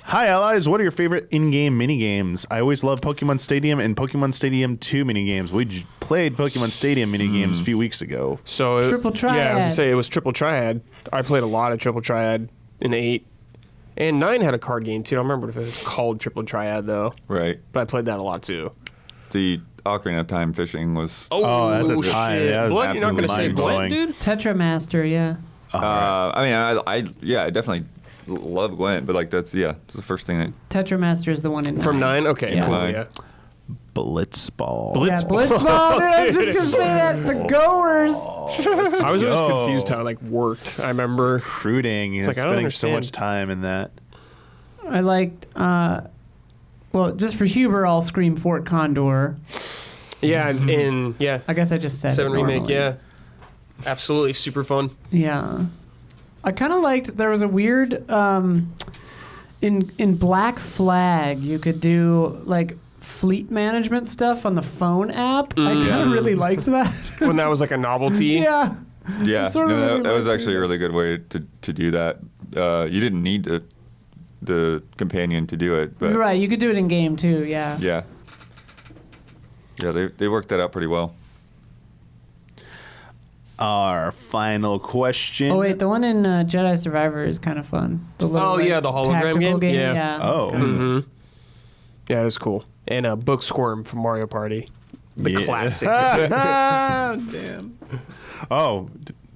Hi, allies. What are your favorite in-game minigames? I always love Pokemon Stadium and Pokemon Stadium 2 minigames. We played Pokemon Stadium minigames a few weeks ago. So Triple Triad. Yeah, I was gonna say it was Triple Triad. I played a lot of Triple Triad in 8, and 9 had a card game too. I don't remember if it was called Triple Triad though, Right. but I played that a lot too. The Ocarina of Time fishing was. Oh, that's a shit. time. Yeah, that was Blood, you're not gonna say absolutely Gwent, mind-blowing. dude? Tetramaster, yeah. I mean, I definitely love Gwent, but like that's the first thing that. Tetramaster is the one in From 9? Okay, Yeah. cool. Nine. Yeah. Blitzball. Yeah, Blitzball, dude. I was just gonna say that. The goers. I was always go. confused how it like worked. I remember. Recruiting. like, I don't Spending so understand. much time in that. I liked. Well, just for Huber, I'll scream Fort Condor. Yeah, in I guess I just said 7 it remake. normally. Yeah, absolutely super fun. Yeah. I kind of liked. There was a weird. In Black Flag, you could do like fleet management stuff on the phone app. I kind of really liked that. When that was like a novelty. Yeah. Yeah, Sort of no, really that was like actually a really good way to do that. You didn't need the companion to do it, but Right. You could do it in game too. Yeah. yeah, they worked that out pretty well. Our final question. Oh wait, the one in Jedi Survivor is kind of fun. The little, Oh, yeah, the hologram tactical game? Yeah. Yeah. Oh. Yeah, it was cool. And a Book Squirm from Mario Party. The Yeah. classic. Damn. Oh,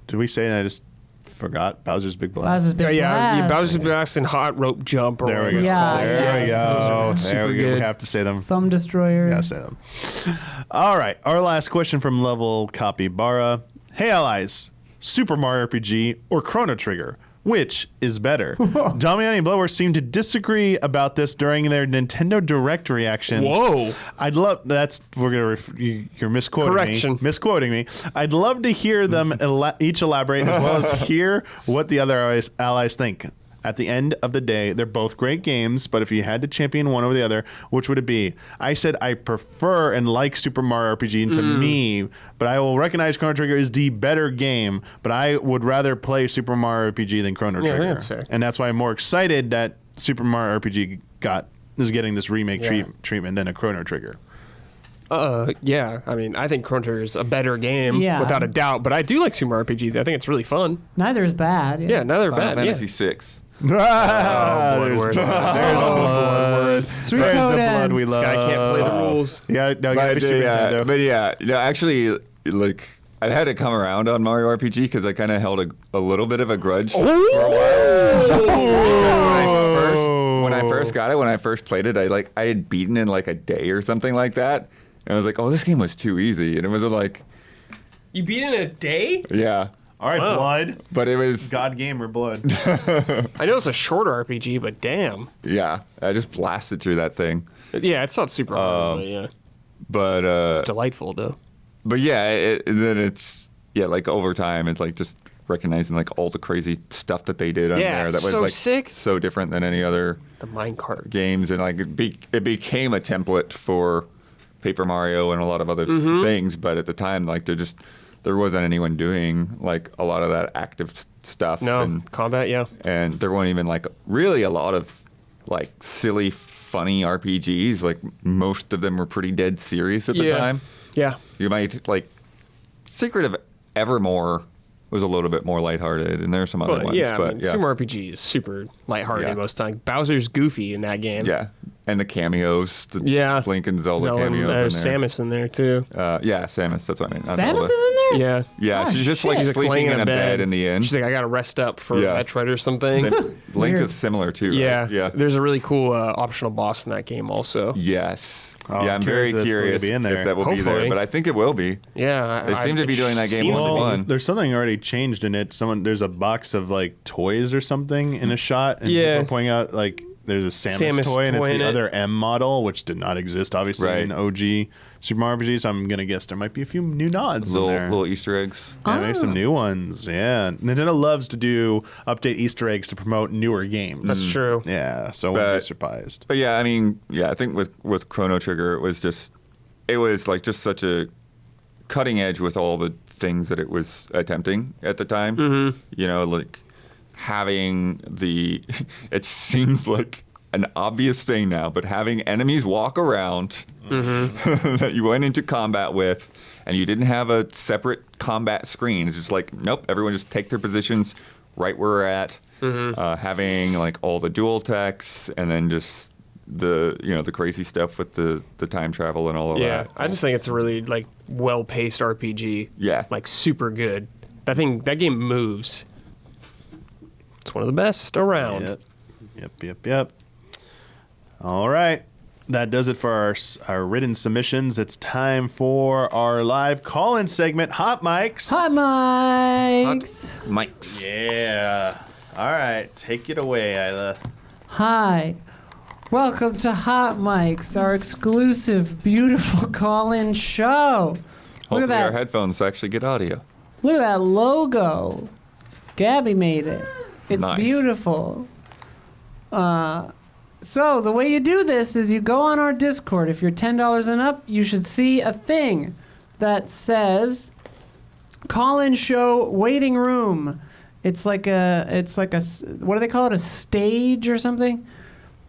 did we say and I just forgot Bowser's Big Blast? Bowser's Big yeah, Blast. Bowser's Blast and Hot Rope Jump. Or There we whatever go. it's Yeah, called. There yeah. we go. Those are There super we go. We good. have to say them. Thumb Destroyer. Gotta say them. All right. Our last question from Level Capybara. Hey, allies. Super Mario RPG or Chrono Trigger? Which is better? Damiani and Blower seem to disagree about this during their Nintendo Direct reactions. Whoa. I'd love you're misquoting Correction. me. Misquoting me. I'd love to hear them each elaborate as well as hear what the other allies think. At the end of the day, they're both great games, but if you had to champion one over the other, which would it be? I said I prefer and like Super Mario RPG to me, but I will recognize Chrono Trigger is the better game, but I would rather play Super Mario RPG than Chrono Yeah, Trigger. that's fair. And that's why I'm more excited that Super Mario RPG is getting this remake treatment than a Chrono Trigger. Yeah, I mean, I think Chrono Trigger is a better game, Yeah. without a doubt. But I do like Super Mario RPG. I think it's really fun. Neither is bad. Yeah, neither Final bad. Fantasy VI. Bloodworth. Sweet There's the Coden. blood we love. Guy can't play the rules. Yeah, no, gotta be Super Nintendo. Actually, like I had to come around on Mario RPG because I kind of held a little bit of a grudge for a while. When I first got it, when I first played it, I had beaten in like a day or something like that, and I was like, oh, this game was too easy, and it was like, You beat it in a day? yeah, All right, blood. but it was, God Gamer blood. I know it's a shorter RPG, but damn. yeah, I just blasted through that thing, Yeah, it's not super hard, but yeah. but It's delightful, though. But yeah, then it's like over time, it's like just recognizing like all the crazy stuff that they did on Yeah, there that it's was so like sick. so different than any other The minecart. games, and like it became a template for Paper Mario and a lot of other things. But at the time, like the there wasn't anyone doing like a lot of that active stuff. No, combat, yeah. And there weren't even like really a lot of like silly, funny RPGs. Like most of them were pretty dead serious at the time. Yeah. You might like Secret of Evermore was a little bit more lighthearted, and there are some other ones. Yeah, but Super RPG is super lighthearted most time. Bowser's goofy in that game. Yeah, and the cameos, the Link and Zelda cameos in there. There's Samus in there too. Yeah, Samus. That's what I mean. Samus is in there? Yeah. Yeah, she's just like She's sleeping laying in a bed in the end. She's like, I gotta rest up for Metroid or something. Link is similar too. Right? Yeah. Yeah. There's a really cool optional boss in that game also. Yes. Oh, yeah, I'm very curious if that will be there, but I think it will be. Yeah. They seem to be doing that game one. There's something already changed in it. There's a box of like toys or something in a shot, and people are pointing out like there's a Samus toy, and it's the other M model, which did not exist obviously in OG Super Mario RPG. So I'm gonna guess there might be a few new nods in there. Little Easter eggs. Yeah, maybe some new ones. Yeah, Nintendo loves to do update Easter eggs to promote newer games. That's true. Yeah, so I wouldn't be surprised. But yeah, I mean, I think with Chrono Trigger, it was like just such a cutting edge with all the things that it was attempting at the time. Mm-hmm. You know, like having it seems like an obvious thing now, but having enemies walk around that you went into combat with, and you didn't have a separate combat screen. It's just like, nope, everyone just take their positions right where we're at. Having like all the dual techs, and then just the crazy stuff with the time travel and all of that. Yeah, I just think it's a really like well-paced RPG. Yeah. Like super good. That game moves. It's one of the best around. Yep. All right. That does it for our written submissions. It's time for our live call-in segment, Hot Mics. Hot mics. Hot mics. Yeah. All right. Take it away, Isla. Hi. Welcome to Hot Mics, our exclusive, beautiful call-in show. Look Hopefully at that. our headphones actually get audio. Look at that logo. Gabby made it. It's Nice. beautiful. So the way you do this is you go on our Discord. If you're $10 and up, you should see a thing that says call-in show waiting room. It's like a what do they call it? A stage or something?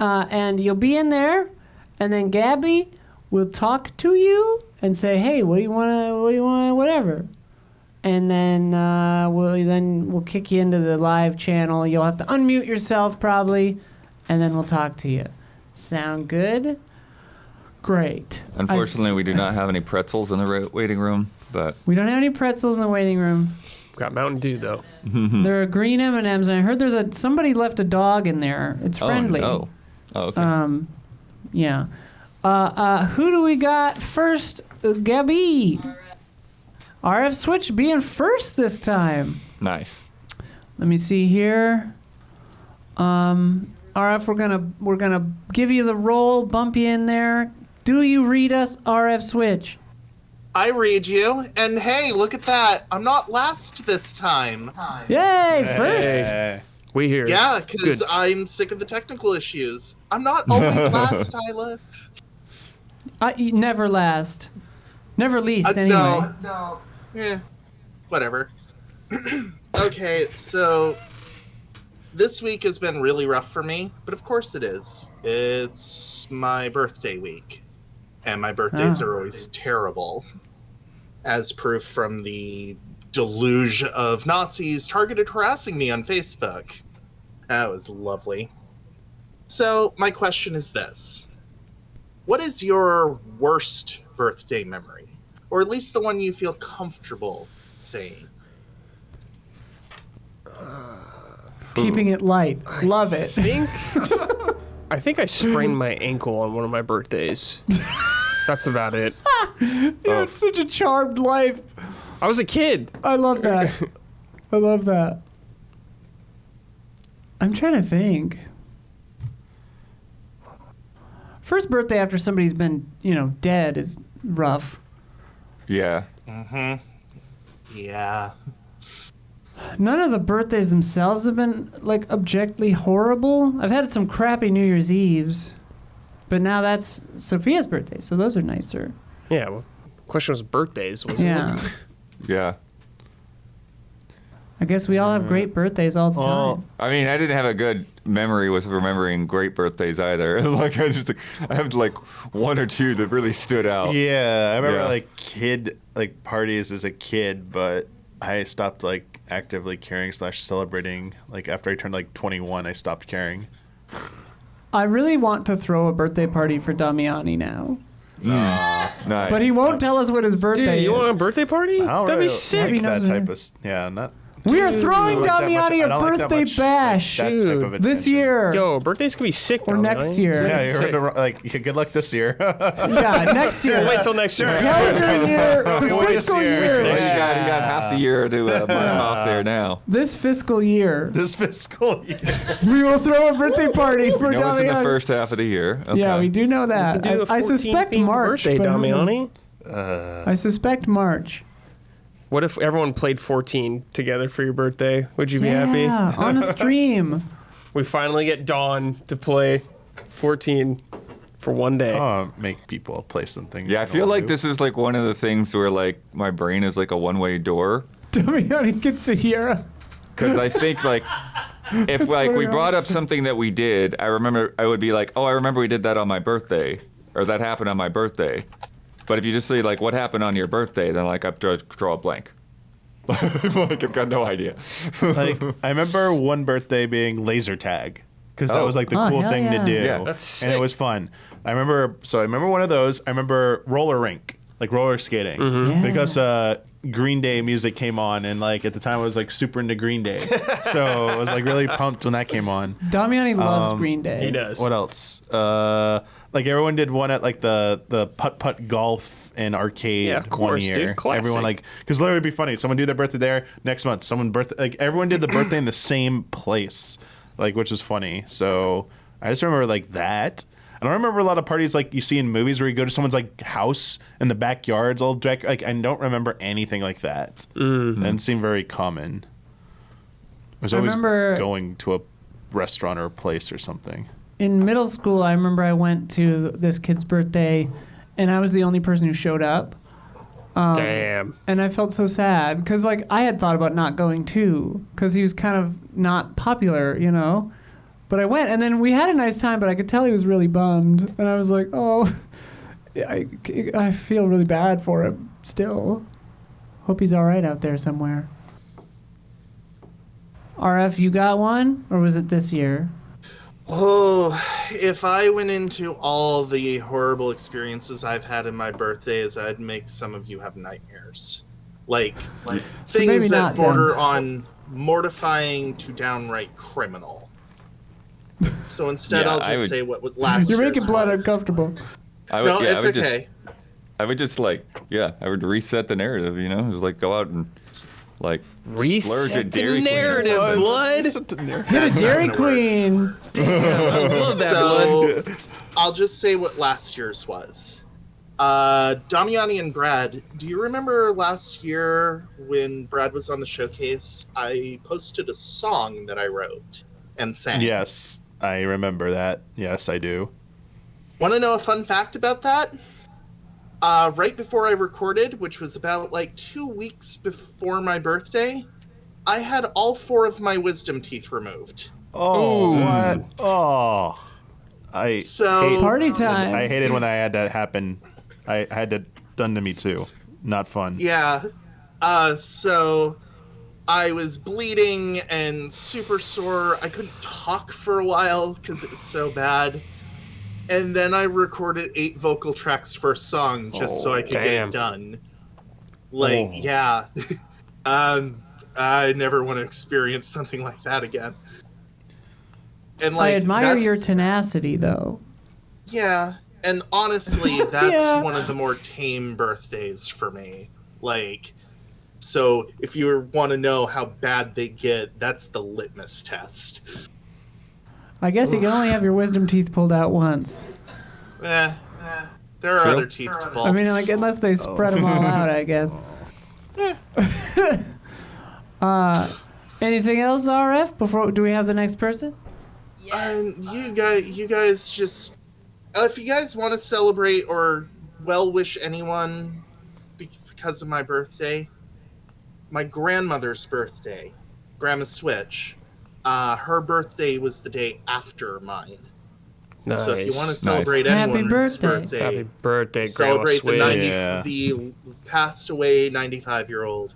And you'll be in there, and then Gabby will talk to you and say, "Hey, what do you want? Whatever." And then we'll kick you into the live channel. You'll have to unmute yourself probably, and then we'll talk to you. Sound good? Great. Unfortunately, we do not have any pretzels in the waiting room, but We don't have any pretzels in the waiting room. Got Mountain Dew though. There are green M&Ms, and I heard somebody left a dog in there. It's friendly. Oh, no. Oh, okay. Yeah. Who do we got first? Gabby. RF Switch being first this time. Nice. Let me see here. RF, we're gonna give you the roll, bump you in there. Do you read us, RF Switch? I read you, and hey, look at that. I'm not last this time. Yay, first. Hey. We hear. Yeah, because Good. I'm sick of the technical issues. I'm not always last, Tyler. Never last. Never least, anyway. No. Whatever. Okay, so this week has been really rough for me, but of course it is. It's my birthday week, and my birthdays are always terrible, as proof from the deluge of Nazis targeted harassing me on Facebook. That was lovely. So my question is this. What is your worst birthday memory? Or at least the one you feel comfortable saying? Keeping it light. Love it. I think I sprained my ankle on one of my birthdays. That's about it. You have such a charmed life. I was a kid. I love that. I love that. I'm trying to think. First birthday after somebody's been, dead is rough. Yeah. Yeah. None of the birthdays themselves have been, objectively horrible. I've had some crappy New Year's Eves. But now that's Sophia's birthday, so those are nicer. Yeah. Well, the question was birthdays, wasn't Yeah. it? Yeah. I guess we all have great birthdays all the time. I mean, I didn't have a good memory with remembering great birthdays either. Like I have like one or two that really stood out. Yeah, I remember Yeah. like kid like parties as a kid, but I stopped like actively caring / celebrating. Like after I turned like 21, I stopped caring. I really want to throw a birthday party for Damiani now. Nice. But he won't tell us what his birthday Dude, you is. want a birthday party? I don't That'd be really sick. like He knows that what type it of yeah, not. We are throwing I don't like that much- Damiani I a don't like that birthday much, bash like, that type of this attention. year. Yo, birthdays can be sick. Or though, next man. year. Yeah, you Sick. heard like good luck this year. Yeah, next year. Wait till next year. Calendar year, Wait fiscal this year. year. Well, you got half the year to mark off there now. This fiscal year, this fiscal year. we will throw a birthday party for No, it's in the Damiani. first half of the year. Okay. Yeah, we do know that. Do a I 14 suspect themed March. birthday, but I don't know. Damiani. I suspect March. What if everyone played 14 together for your birthday? Would you be happy? Yeah, on a stream. We finally get Dawn to play 14 for one day. Make people play something. Yeah, I feel like this is like one of the things where like my brain is like a one-way door. Damiani gets a year. Because I think like if like we funny. brought up something that we did, I remember I would be like, oh, I remember we did that on my birthday, or that happened on my birthday. But if you just say like, what happened on your birthday, then like I draw a blank. Like I've got no idea. Like I remember one birthday being laser tag because that Oh. was like the Oh, cool hell thing yeah. to do. Yeah, that's and it sick. was fun. I remember one of those. I remember roller rink, like roller skating, Yeah. because Green Day music came on, and like at the time I was like super into Green Day, so I was like really pumped when that came on. Damiani loves Green Day. He does. What else? Like everyone did one at like the putt golf and arcade Yeah, of course, one year. dude. Classic. Everyone like because literally it'd be funny. Someone do their birthday there next month. Someone birthday like everyone did the birthday in the same place, like which is funny. So I just remember like that. I don't remember a lot of parties like you see in movies where you go to someone's like house in the backyards all like I don't remember anything like that. Mm-hmm. It didn't seem very common. I was I always remember- going to a restaurant or a place or something. In middle school, I remember I went to this kid's birthday, and I was the only person who showed up. Damn. And I felt so sad because, like, I had thought about not going too because he was kind of not popular, you know. But I went, and then we had a nice time. But I could tell he was really bummed, and I was like, "Oh, I feel really bad for him still. Hope he's all right out there somewhere." RF, you got one, or was it this year? Oh, if I went into all the horrible experiences I've had in my birthdays, I'd make some of you have nightmares. Like maybe things not that border then. on mortifying to downright criminal. So instead, Yeah, I'll I just would- say what last You're year's making blood was. uncomfortable. No, it's would okay. I would just like, I would reset the narrative, you know? It was like go out and like splurge at Dairy Queen. blood. Hit a That's Dairy not gonna work. Queen. I love that blood. So I'll just say what last year's was. Damiani and Brad, do you remember last year when Brad was on the showcase? I posted a song that I wrote and sang. Yes, I remember that. Yes, I do. Want to know a fun fact about that? Right before I recorded, which was about like 2 weeks before my birthday, I had all 4 of my wisdom teeth removed. Oh, what? Oh, I So Party time. I hated when I had that happen. I had that done to me too. Not fun. yeah, so I was bleeding and super sore. I couldn't talk for a while because it was so bad. And then I recorded 8 vocal tracks for a song just so I could get damn. it done. Like, Oh. yeah. I never want to experience something like that again. And like, I admire that's- your tenacity, though. Yeah, and honestly, that's Yeah. one of the more tame birthdays for me. Like, so if you want to know how bad they get, that's the litmus test. I guess you can only have your wisdom teeth pulled out once. There are True. other teeth to pull. I mean, like, unless they spread them all out, I guess. Anything else, RF? Do we have the next person? You guys just, if you guys want to celebrate or well wish anyone because of my birthday, my grandmother's birthday Grandma's Switch. Her birthday was the day after mine. Nice. So if you want to celebrate Happy anyone's birthday. Happy birthday, celebrate the Grandma 90, Yeah. the passed away 95-year-old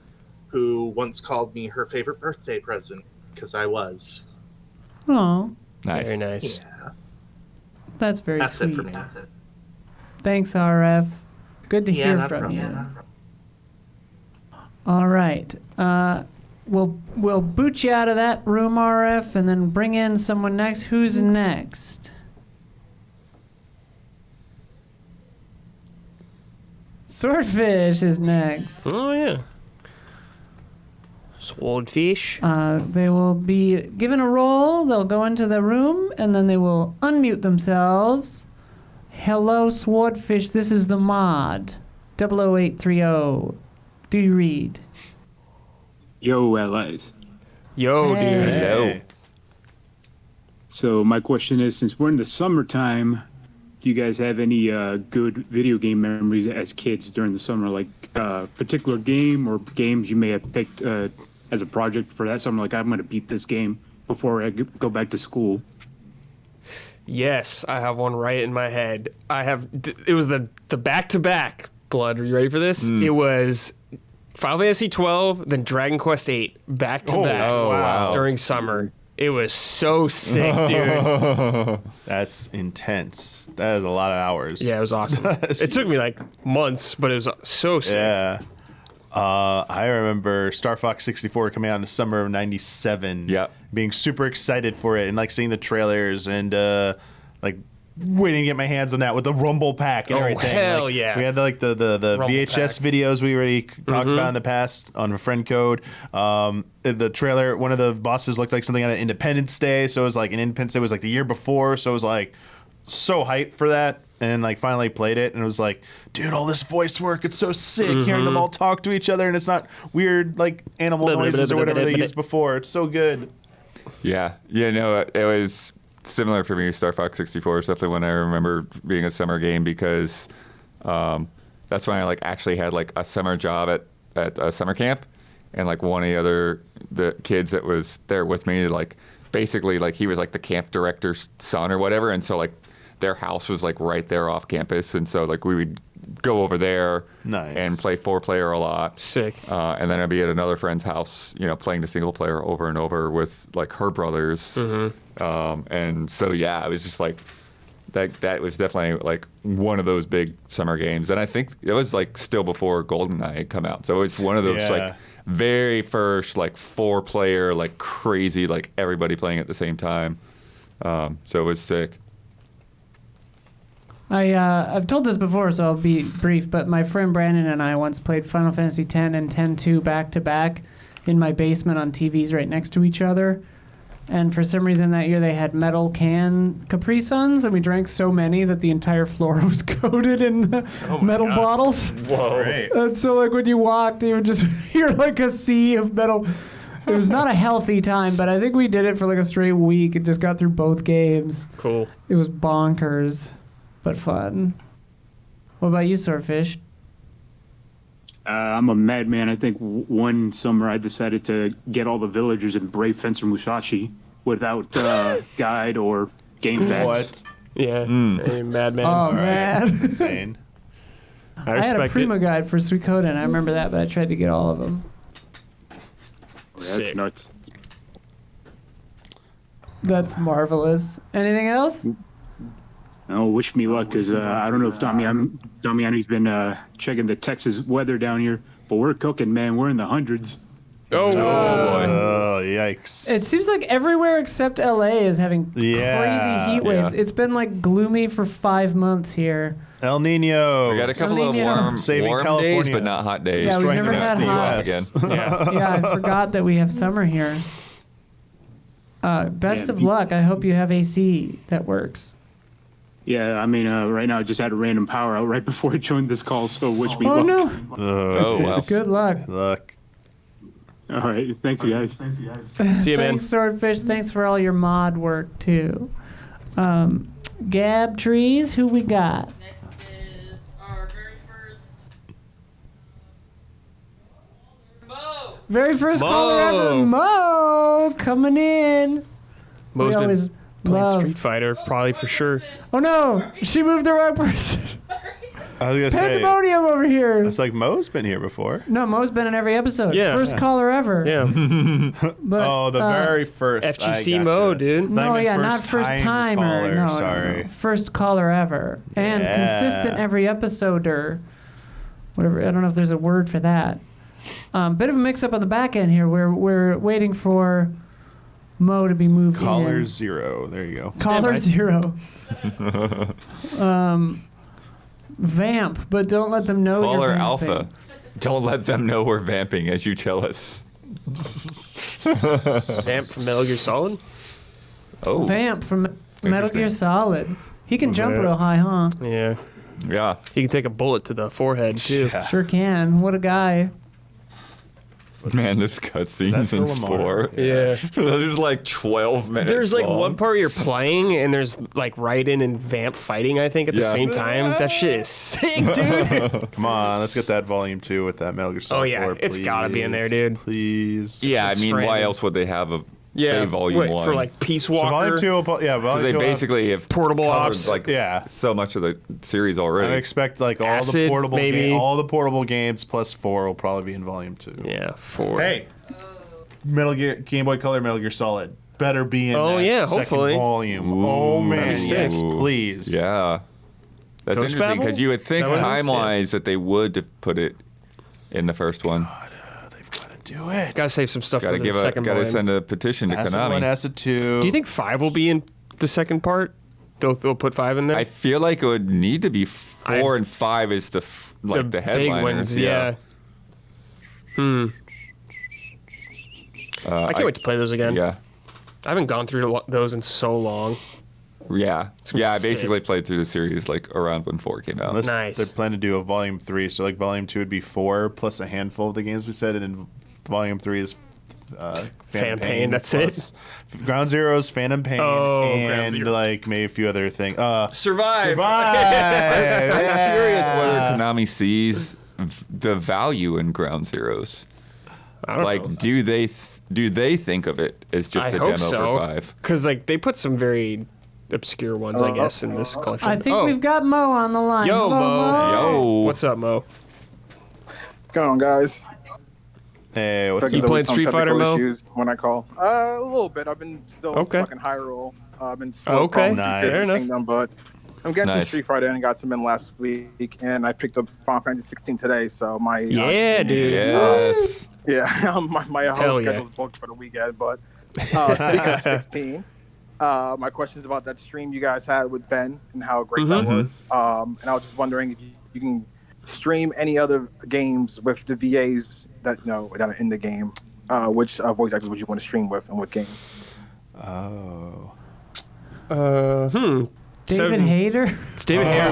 who once called me her favorite birthday present because I was. Oh, Nice. Very nice. that's very That's sweet. it for me. That's it. Thanks, RF. Good to Yeah, hear not a from problem. you. All right. We'll boot you out of that room, RF, and then bring in someone next. Who's next? Swordfish is next. Oh, yeah. Swordfish. They will be given a role. They'll go into the room, and then they will unmute themselves. Hello, Swordfish. This is the mod. 00830. Do you read? Yo, LAs. Yo, Hey. dude. Hey. So my question is, since we're in the summertime, do you guys have any good video game memories as kids during the summer? Like a particular game or games you may have picked as a project for that summer? Like, I'm going to beat this game before I go back to school. Yes, I have one right in my head. It was the back-to-back, Blood. Are you ready for this? It was Final Fantasy 12, then Dragon Quest 8, back-to-back Oh, wow. during summer. It was so sick, dude. That's intense. That is a lot of hours. Yeah, it was awesome. It took me like months, but it was so sick. Yeah. I remember Star Fox 64 coming out in the summer of '97. Yep. Being super excited for it and like seeing the trailers and like waiting to get my hands on that with the Rumble Pack and Oh, everything. hell Like, yeah. We had like the Rumble VHS Pack. videos we already talked about in the past on a friend code. The trailer, one of the bosses looked like something on Independence Day, so it was like an Independence Day was like the year before, so it was like so hyped for that. And like finally played it, and it was like, dude, all this voice work, it's so sick. Hearing them all talk to each other, and it's not weird like animal noises or whatever they used before. It's so good. Yeah. Yeah, no, it was similar for me. Star Fox 64 is definitely one I remember being a summer game because that's when I like actually had like a summer job at a summer camp, and like one of the kids that was there with me, like basically like he was like the camp director's son or whatever, and so like their house was like right there off campus, and so like we would go over there Nice. and play 4-player a lot. Sick. And then I'd be at another friend's house, you know, playing the single player over and over with like her brothers. And so yeah, I was just like that was definitely like one of those big summer games, and I think it was like still before GoldenEye had come out, so it was one of those Yeah. like very first like 4-player like crazy like everybody playing at the same time. So it was sick. I've told this before, so I'll be brief, but my friend Brandon and I once played Final Fantasy X and X-2 back-to-back in my basement on TVs right next to each other. And for some reason that year they had metal can Capri Suns, and we drank so many that the entire floor was coated in the metal bottles. Whoa. Great. And so like when you walked, you would just hear like a sea of metal. It was not a healthy time, but I think we did it for like a straight week and just got through both games. Cool. It was bonkers, but fun. What about you, Swordfish? I'm a madman. I think one summer I decided to get all the villagers and brave Fencer Musashi without guide or game facts. What? Yeah. Hey, madman. Oh, man. That's insane. I I had a respect Prima it. guide for Suikoden. I remember that, but I tried to get all of them. That's Sick. nuts. That's marvelous. Anything else? Oh, wish me luck, because I don't know if Damiani's been checking the Texas weather down here, but we're cooking, man. We're in the hundreds. Oh, boy. Oh, yikes. It seems like everywhere except LA is having Yeah, crazy heat waves. yeah. It's been like gloomy for 5 months here. El Nino. We got a couple of Saving warm days, California. but not hot days. Yeah, we've Destroying never the rest had of the hot. US. again. Yeah. Yeah, I forgot that we have summer here. Best Yeah, of luck. I hope you have AC that works. Yeah, I mean, right now I just had a random power out right before I joined this call, so wish me Oh, luck. no. Oh, wow. Good luck. Look. All right, thanks, you guys. See you, man. Thanks, Swordfish. Thanks for all your mod work, too. Gab Trees, who we got? Next is our very first. Very first caller ever, Mo, coming in. Mo's We been always playing love. Street Fighter, probably for sure. Oh no, she moved the wrong person. I was gonna say, Pandemonium over here. it's like Mo's been here before. No, Mo's been in every episode. Yeah. First caller ever. Yeah. But, Oh, the very first. FGC I gotcha. Mo, dude. No, Not even not first timer. caller, No, sorry. no. First caller ever. And Yeah. consistent every episode or whatever. I don't know if there's a word for that. Bit of a mix up on the back end here. We're waiting for Mo to be moved Caller in. 0. There you go. Caller Standby. 0. Vamp, but don't let them know Caller you're Alpha. vamping. Don't let them know we're vamping as you tell us. Vamp from Metal Gear Solid. Oh, Vamp from Metal Gear Interesting. Solid. He can jump real high, huh? Yeah. yeah. He can take a bullet to the forehead, too. Yeah. Sure can. What a guy. Man, this cutscene's That's in the Lamar. 4. Yeah. There's like 12 minutes. There's like long. one part where you're playing and there's like Raiden and Vamp fighting, I think, at the Yeah. same time. That shit is sick, dude. Come on, let's get that volume 2 with that Metal Gear Solid Oh, yeah, 4, it's gotta be in there, please. dude. Please. Yeah, I mean, why Stranded. else would they have a Yeah. say volume wait, 1? for like Peace So Walker. volume 2 will, yeah, Because volume they 2 will have- basically have Portable covered, Ops. like Yeah. so much of the series I already. expect like all the Acid, portable maybe. all the portable games plus 4 will probably be in volume 2. Yeah, 4. Hey, Metal Gear Game Boy Color Metal Gear Solid better be in Oh, that yeah, second hopefully. volume. Ooh, Oh man, that'd be sick. yes, please. Yeah. That's Ghost interesting Babel? because you would think Is that what it is? time-wise that they would put it in the first one. They've got to do it. Gotta save some stuff Gotta for the second gotta volume. send a petition to Acid Konami. 1, Acid 2. Do you think 5 will be in the second part? They'll put 5 in there? I feel like it would need to be 4 and 5 is the the big headliners. ones, yeah. I can't wait to play those again. Yeah. I haven't gone through those in so long. Yeah. gonna Yeah, I be sick. basically played through the series like around when 4 came out. Unless Nice. they plan to do a volume 3, so like volume 2 would be 4 plus a handful of the games we said, and then volume 3 is Phantom Pain, that's it? Ground Zeroes, Phantom Pain, Oh, Ground and Zeroes. like maybe a few other things. Survive. Survive! I'm curious whether Konami sees the value in Ground Zeroes. I don't Like, know. do they think of it as just I a hope demo so. for 5? Because like they put some very obscure ones, I guess, in this collection. I think Oh, we've got Mo on the line. Yo, Hello, Mo. Yo. What's up, Mo? What's going on, guys? Hey, what's Like, You there's playing always some Street Fighter, technical Mo? issues when I call. A little bit. I've been still Okay. stuck in high roll. I've been slow Okay. calling Nice. Fifth Fair enough. Kingdom, but I'm getting some Nice. Street Fighter and got some in last week, and I picked up Final Fantasy 16 today. So my Yeah, dude. Yes. yeah, my Hell whole yeah. schedule's booked for the weekend. But speaking of 16, my question is about that stream you guys had with Ben and how great that was. And I was just wondering if you can stream any other games with the VAs that that are in the game. Which voice actors would you want to stream with and what game? David Hayter. It's David Hayter.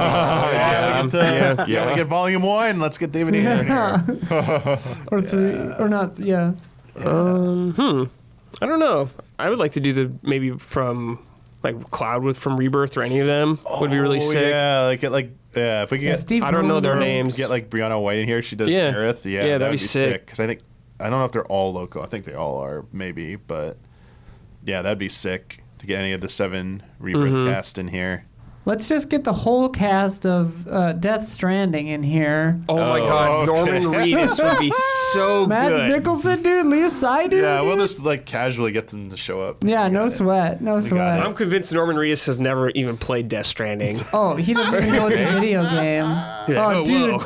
yeah, we get volume 1. Let's get David Hayter in here. Or 3. Or not, yeah. I don't know. I would like to do the maybe from like Cloud from Rebirth or any of them would be really sick. Yeah, if we could Yeah, get Steve I don't know their Bloomberg. names. get like Brianna White in here, she does Yeah. Aerith. Yeah, Yeah, that'd would be sick. Because I don't know if they're all local. I think they all are, maybe, but yeah, that'd be sick to get any of the 7 Rebirth cast in here. Let's just get the whole cast of Death Stranding in here. Oh my God, Norman Reedus would be so Mads good. Mikkelsen, dude. Leah Seydoux, Yeah, we'll dude. just like casually get them to show up. Yeah, We no got it. sweat. No got sweat. it. I'm convinced Norman Reedus has never even played Death Stranding. Oh, he doesn't even know it's a video game. Oh, dude.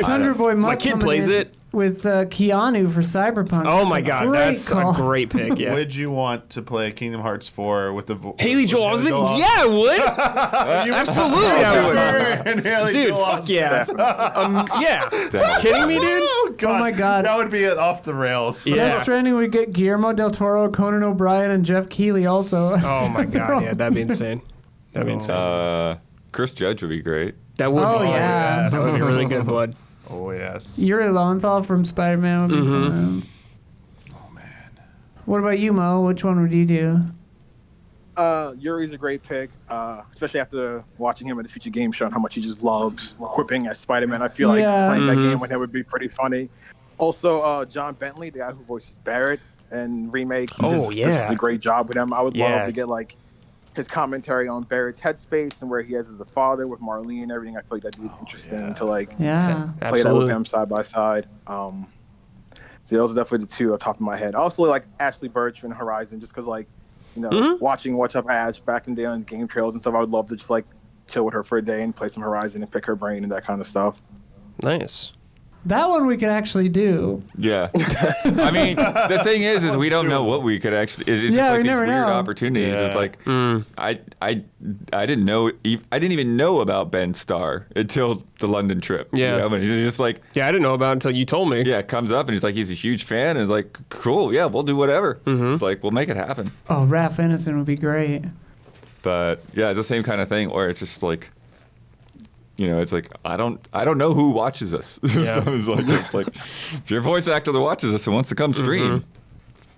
Thunder Boy Mutt My kid coming plays in it. with Keanu for Cyberpunk. Oh my That's a God, great that's call. a great pick. Yeah. Would you want to play Kingdom Hearts 4 with the Haley Joel with Osment? Yeah, I would. Absolutely, I would. and Haley Dude, Joel fuck Osment. yeah. Yeah. Kidding me, dude? Oh, God. Oh my God. That would be off the rails. Yeah. Death Stranding, we get Guillermo del Toro, Conan O'Brien, and Jeff Keighley also. Oh my God, yeah, that'd be insane. That'd be insane. Chris Judge would be great. That would Oh, be yeah. That would be really good blood. Oh yes. Yuri Lowenthal from Spider-Man would be fun. Oh man. What about you, Mo? Which one would you do? Yuri's a great pick, especially after watching him at the Future Game Show and how much he just loves quipping as Spider-Man. I feel like Yeah. playing that game with him would be pretty funny. Also, John Bentley, the guy who voices Barrett and remake, he Oh, does a great job with him. I would Yeah. love to get like his commentary on Barrett's headspace and where he is as a father with Marlene and everything. I feel like that'd be interesting to like Yeah. play that with him side by side. So those are definitely the two off the top of my head. I also like Ashley Birch in Horizon, just because like, you know, watching What's Up Ash back in the day on Game Trails and stuff. I would love to just like chill with her for a day and play some Horizon and pick her brain and that kind of stuff. Nice. That one we could actually do. Yeah. I mean, the thing is we don't know what we could actually. It's Yeah, just like we these never weird know. opportunities. Yeah. It's like I didn't know. I didn't even know about Ben Starr until the London trip. Yeah. You know? And he's just like, Yeah, I didn't know about it until you told me. yeah, it comes up and he's like, he's a huge fan, and it's like, cool, yeah, we'll do whatever. It's like, we'll make it happen. Oh, Raph Innocent would be great. But yeah, it's the same kind of thing where it's just like, you know, it's like I don't know who watches us. Yeah. So it's like if you're a voice actor that watches us and wants to come stream,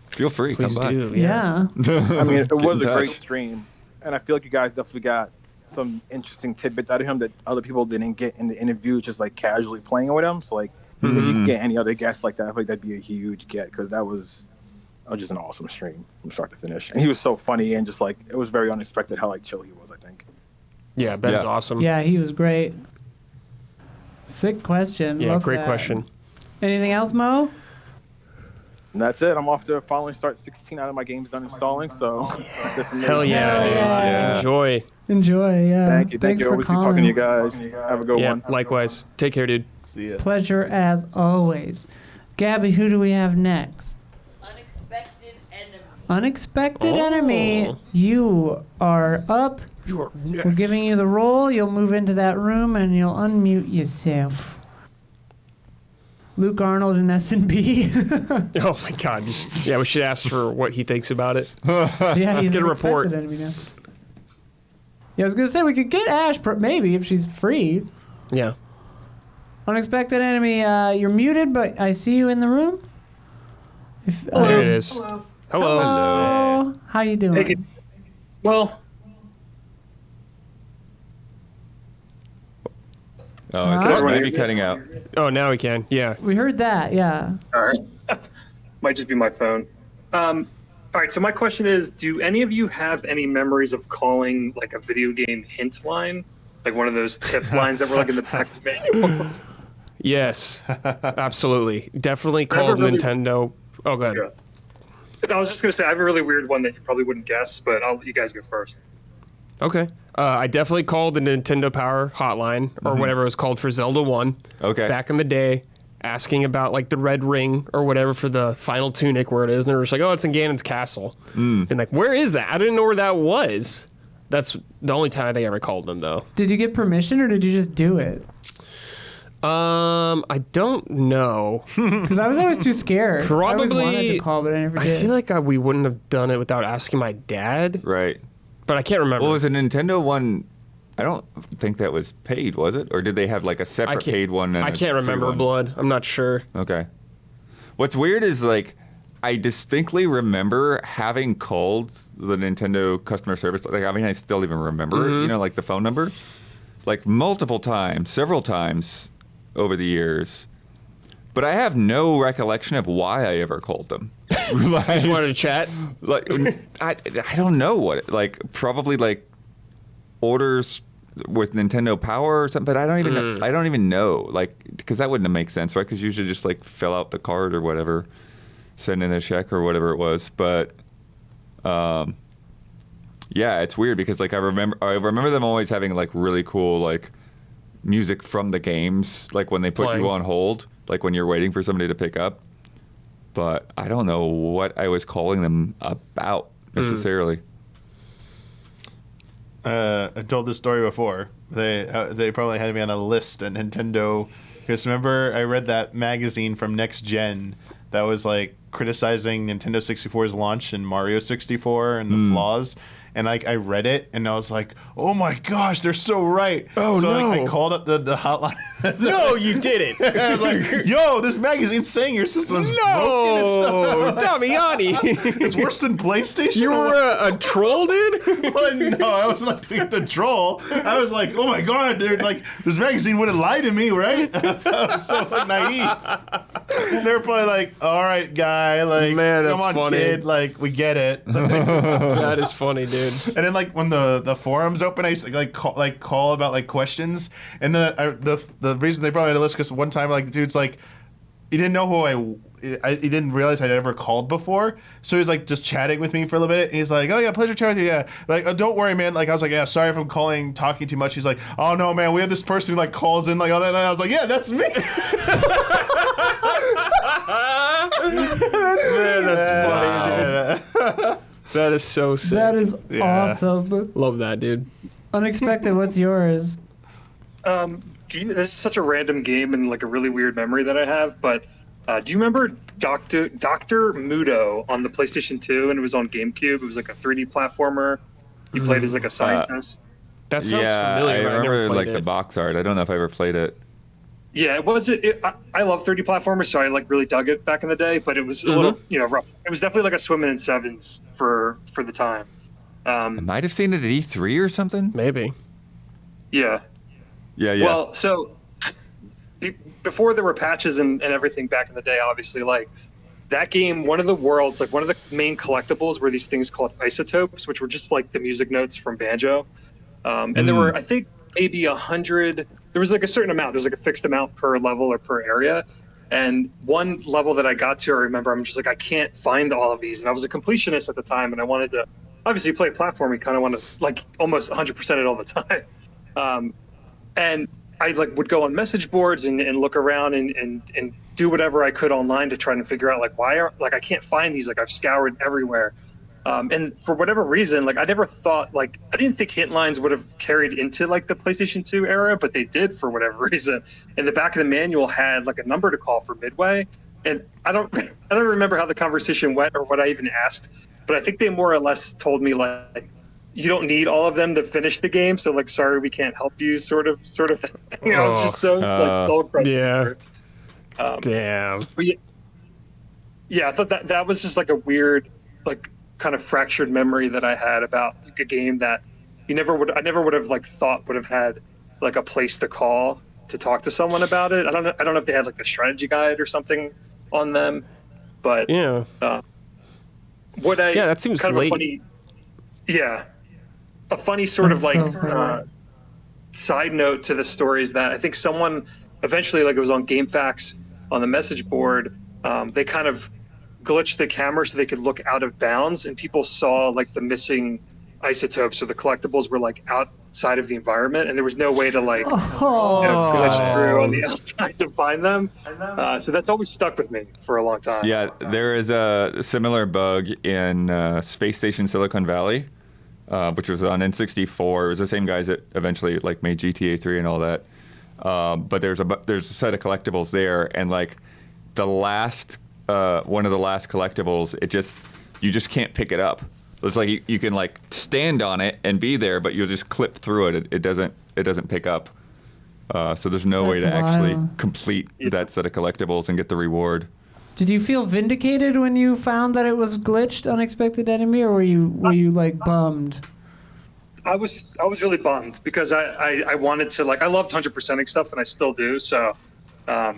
feel free. Please come by. do. Yeah. I mean, it was a in great touch. stream, and I feel like you guys definitely got some interesting tidbits out of him that other people didn't get in the interview, just like casually playing with him. So like, if you could get any other guests like that, I feel like that'd be a huge get, because that was just an awesome stream from start to finish. And he was so funny, and just like it was very unexpected how like chill he was, I think. Yeah, Ben's Yeah. awesome. Yeah, he was great. Sick question. Yeah, Love great that. question. Anything else, Mo? And that's it. I'm off to finally start 16 out of my games done installing, so that's it for me. Hell yeah, dude. Yeah. Enjoy. Enjoy. Yeah. Thank you. Thank Thanks you. for Always be calling. talking to you guys. Have a good Yeah, one. likewise. Take care, dude. See ya. Pleasure as always. Gabby, who do we have next? Unexpected enemy. Unexpected Oh. enemy. You are up. You are next. We're giving you the roll. You'll move into that room and you'll unmute yourself. Luke Arnold in S&B. Oh my God. Yeah, we should ask for what he thinks about it. Yeah, he's Get a an report. expected enemy now. Yeah, I was gonna say we could get Ash, maybe if she's free. Yeah. Unexpected enemy. You're muted, but I see you in the room. There it is. Hello. Hello. Hello. How you doing? Hey, well, Oh, Huh? it might be cutting out. Oh, now we can. Yeah. We heard that. Yeah. all right. Might just be my phone. All right. So my question is, do any of you have any memories of calling like a video game hint line, like one of those tip lines that were like in the package manuals? Yes. Absolutely. Definitely called really- Nintendo. Oh, go ahead. Yeah. I was just gonna say I have a really weird one that you probably wouldn't guess, but I'll let you guys go first. Okay. I definitely called the Nintendo Power hotline or whatever it was called for Zelda 1 Okay. back in the day, asking about like the red ring or whatever for the final tunic where it is. And they were just like, oh, it's in Ganon's castle. And like, where is that? I didn't know where that was. That's the only time I think I ever called them though. Did you get permission or did you just do it? I don't know. Because I was always too scared. I always wanted Probably- to call, but I never I did. feel like we wouldn't have done it without asking my dad, Right. but I can't remember. Well, was a Nintendo one? I don't think that was paid, was it? Or did they have like a I separate can't, paid one? And I a can't free remember, one? Blood. I'm not sure. Okay. What's weird is like I distinctly remember having called the Nintendo customer service. Like I mean, I still even remember it, you know, like the phone number, like multiple times, several times over the years. But I have no recollection of why I ever called them. Just wanted to chat. Like I don't know what like probably like orders with Nintendo Power or something, but I don't even know like because that wouldn't make sense, right? Because usually just like fill out the card or whatever, send in a check or whatever it was. But yeah, it's weird because like I remember them always having like really cool like music from the games, like when they put Playing. you on hold, like when you're waiting for somebody to pick up. But I don't know what I was calling them about necessarily. I told this story before. They probably had me on a list at Nintendo. Because remember, I read that magazine from Next Gen that was like criticizing Nintendo 64's launch and Mario 64 and the flaws. and like I read it, and I was like, "Oh my gosh, they're so right!" Oh, so no. like, I called up the hotline. No, you didn't. I was like, "Yo, this magazine's saying your system's broken No, and stuff." Damiani. It's worse than PlayStation. You were a troll, dude? Well, no, I was like the troll. I was like, "Oh my god, dude! Like this magazine wouldn't lie to me, right?" I was so like naive. They're probably like, "All right, guy, like, Man, that's come on, funny. kid, like, we get it." That is funny, dude. And then like when the forums open, I used to like call about like questions, and the reason they probably had a list because one time like the dude's like, he didn't know who he didn't realize I'd ever called before, so he was like just chatting with me for a little bit, and he's like, "Oh yeah, pleasure chatting with you, yeah, like don't worry, man." Like I was like, "Yeah, sorry if I'm talking too much." He's like, "Oh no, man, we have this person who like calls in like all that," and I was like, "Yeah, that's me." That's funny, dude. That is so sick. That is awesome. Love that, dude. Unexpected. What's yours? This is such a random game and like a really weird memory that I have, but do you remember Dr. Mudo on the PlayStation 2 and it was on GameCube? It was like a 3D platformer. You played as like a scientist. That sounds Yeah, familiar. I but remember never like played the it. box art. I don't know if I ever played it. Yeah, I love 3D platformers, so I like really dug it back in the day, but it was a little, rough. It was definitely like a swimming in sevens for the time. I might have seen it at E3 or something. Maybe. Yeah. Yeah. Well, so before there were patches and everything back in the day, obviously, like that game, one of the worlds, like one of the main collectibles were these things called isotopes, which were just like the music notes from Banjo. And there were, I think, maybe 100. There was like a certain amount. There's like a fixed amount per level or per area. And one level that I got to, I remember, I'm just like, I can't find all of these. And I was a completionist at the time, and I wanted to obviously play a platform. You kind of want to like almost 100% it all the time. And I like would go on message boards and look around and do whatever I could online to try and figure out like I can't find these. Like I've scoured everywhere. And for whatever reason, like I never thought, like I didn't think hint lines would have carried into like the PlayStation 2 era, but they did for whatever reason. And the back of the manual had like a number to call for Midway, and I don't remember how the conversation went or what I even asked, but I think they more or less told me like you don't need all of them to finish the game, so like sorry we can't help you, sort of thing. You know, it's just so like soul crushing. Yeah. Damn. But yeah, I thought that was just like a weird like kind of fractured memory that I had about like a game that I never would have like thought would have had like a place to call to talk to someone about it. I don't know if they had like the strategy guide or something on them, but Yeah. That seems kind of late. a funny, a funny sort That's of like so funny. side note to the story is that I think someone eventually, like it was on GameFAQs on the message board, they kind of glitched the camera so they could look out of bounds, and people saw like the missing isotopes or the collectibles were like outside of the environment, and there was no way to like glitch through on the outside to find them. So that's always stuck with me for a long time. Yeah, there is a similar bug in Space Station Silicon Valley, which was on N64. It was the same guys that eventually like made GTA 3 and all that. But there's a set of collectibles there, and like the last one of the last collectibles, you just can't pick it up. It's like you can like stand on it and be there, but you'll just clip through it. It doesn't pick up. So there's no way to That's actually wild. complete that set of collectibles and get the reward. Did you feel vindicated when you found that it was glitched, unexpected enemy, or were you like bummed? I was really bummed because I wanted to, like, I loved 100%ing stuff and I still do. So, I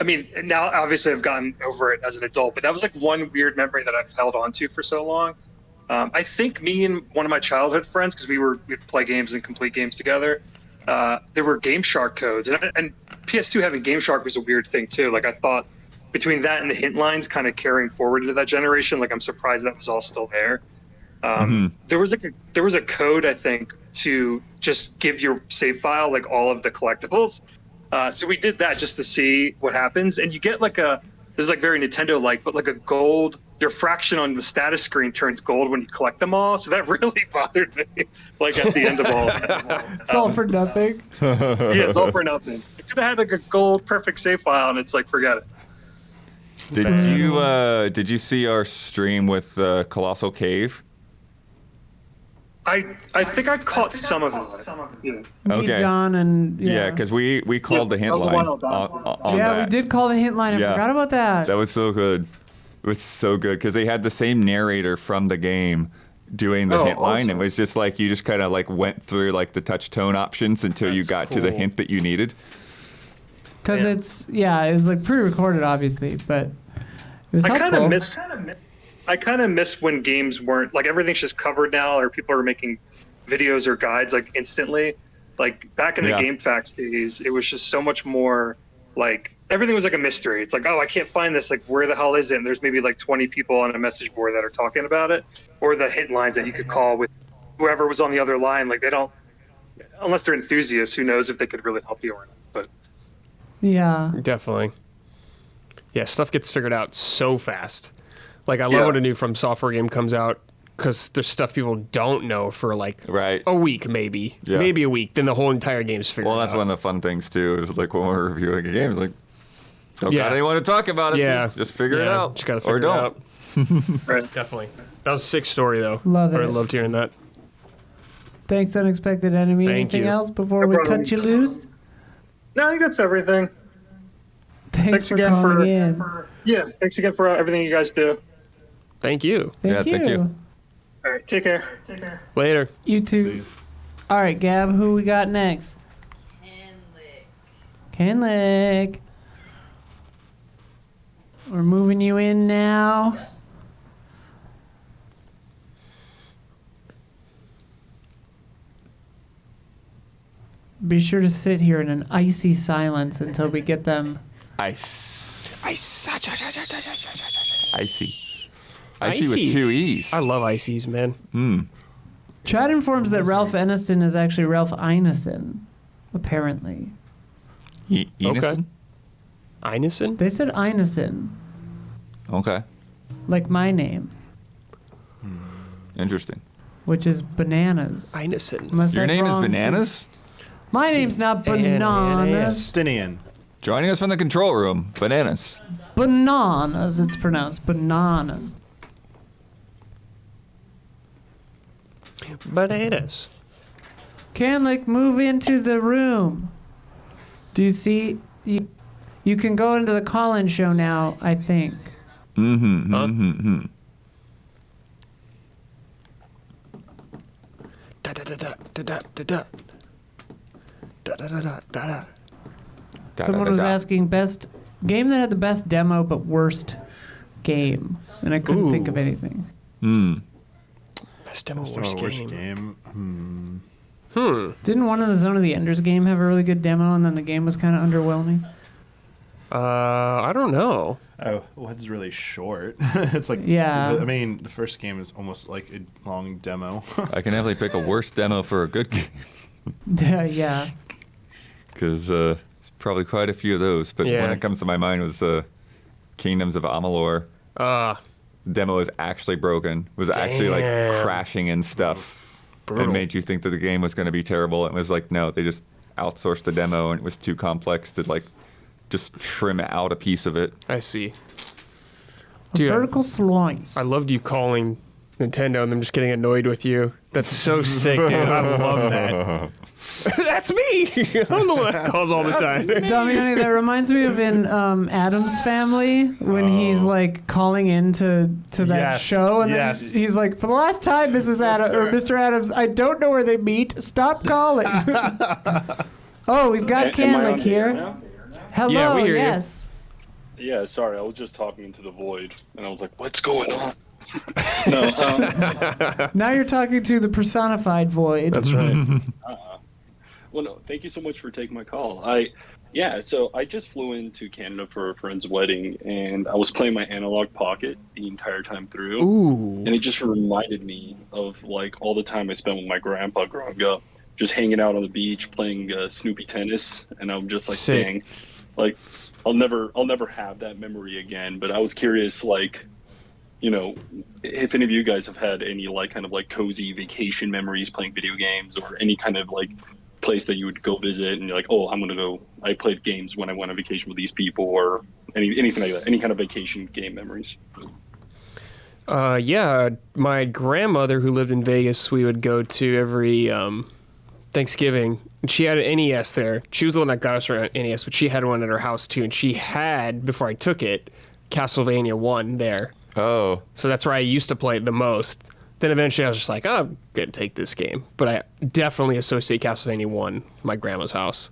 mean, now obviously I've gotten over it as an adult, but that was like one weird memory that I've held on to for so long. I think me and one of my childhood friends, because we'd play games and complete games together, there were Game Shark codes, and PS2 having Game Shark was a weird thing too. Like I thought between that and the hint lines kind of carrying forward into that generation, like I'm surprised that was all still there. There was a code, I think, to just give your save file like all of the collectibles. So we did that just to see what happens, and you get like this is like very Nintendo-like, but like a gold. Your fraction on the status screen turns gold when you collect them all. So that really bothered me. Like at the end of all of that. It's all for nothing. Yeah, it's all for nothing. It could have had like a gold perfect save file, and it's like forget it. Did you see our stream with Colossal Cave? I think I caught some of it. Yeah. Me, Okay. John, and Yeah, because we called the hint that was a line while back. on yeah, that. we did call the hint line. I Yeah. forgot about that. That was so good. It was so good because they had the same narrator from the game doing the hint line. Awesome. It was just like you just kind of like went through like the touch tone options until you got to the cool. hint that you needed. Because it was like pre-recorded, obviously, but it was I helpful. kind of miss when games weren't like everything's just covered now, or people are making videos or guides like instantly. Like back in the Yeah. GameFAQs days, it was just so much more like everything was like a mystery. It's like, oh, I can't find this. Like, where the hell is it? And there's maybe like 20 people on a message board that are talking about it, or the hint lines that you could call with whoever was on the other line. Like they don't, unless they're enthusiasts, who knows if they could really help you or not. But Yeah. Definitely. Yeah, stuff gets figured out so fast. Like, I love Yeah. when a new From Software game comes out because there's stuff people don't know for like Right. a week, maybe. Yeah. Maybe a week. Then the whole entire game's figured Well, out. that's one of the fun things too. Is like when we're reviewing a game, it's like, don't Yeah. got anyone to talk about it. Yeah. Just figure it Yeah, out. Just gotta or figure it don't. out. right. Definitely. That was a sick story, though. Love I it. loved hearing that. Thanks, Unexpected Enemy. Thank Anything you. else before No we problem. cut you loose? No, I think that's everything. Thanks for again calling in. Yeah, thanks again for everything you guys do. Thank you. Thank Yeah, thank you. All right, take care. Later. You too. All right, Gab, who we got next? Kenlick. We're moving you in now. Be sure to sit here in an icy silence until we get them. Ice. Ice. Icy. Icy with Ices. 2 E's. I love ices, man. Chad informs that Ralph Ineson is actually Ralph Ineson, apparently. Enison? Ineson? They said Ineson, Okay. like my name, Interesting. which is bananas. Ineson. Unless Your that's name is wrong, too. Bananas? My name's not Bananas. Stinian. Joining us from the control room, Bananas. Bananas, it's pronounced bananas. Bananas. Canlick, move into the room. Do you see? You can go into the call-in show now, I think. Mm-hmm. Huh? Mm-hmm. Da da da da da da da da. Da da da da da da. Someone was asking best game that had the best demo but worst game, and I couldn't think of anything. Best demo, Oh, worst worst game. game. Didn't one of the Zone of the Enders game have a really good demo, and then the game was kind of underwhelming? I don't know. Oh, well, it's really short. It's like, Yeah. I mean, the first game is almost like a long demo. I can definitely pick a worse demo for a good game. Yeah. Because probably quite a few of those. But Yeah. when it comes to my mind was Kingdoms of Amalur. Demo was actually broken. Was actually like Damn. crashing and stuff. Brutal. It made you think that the game was going to be terrible. It was like, no, they just outsourced the demo and it was too complex to like just trim out a piece of it. I see. A Dude, vertical slice. I loved you calling Nintendo and them just getting annoyed with you. That's so sick, dude. I love that. That's me. I'm the one that calls all the time. Damiani, that reminds me of in Adam's Family when he's like calling into that Yes, show, and yes. then he's like, "For the last time, Mrs. Adams or Mr. Adams, I don't know where they meet. Stop calling." Oh, we've got Am I Canlick on here. air now? Hello. Yeah, we hear you. Yes. Yeah, sorry, I was just talking into the void, and I was like, "What's going on?" No, Now you're talking to the personified void. That's right. well, no. Thank you so much for taking my call. So I just flew into Canada for a friend's wedding, and I was playing my analog pocket the entire time through. Ooh. And it just reminded me of like all the time I spent with my grandpa growing up, just hanging out on the beach playing Snoopy tennis, and I'm just like, Sick. dang, like I'll never have that memory again. But I was curious, like, you know, if any of you guys have had any like kind of like cozy vacation memories playing video games, or any kind of like place that you would go visit and you're like, oh, I played games when I went on vacation with these people, or anything like that, any kind of vacation game memories. Yeah, my grandmother who lived in Vegas, we would go to every Thanksgiving. And she had an NES there. She was the one that got us her NES, but she had one at her house too. And she had, before I took it, Castlevania 1 there. Oh. So that's where I used to play it the most. Then eventually I was just like, oh, I'm going to take this game. But I definitely associate Castlevania 1 with my grandma's house.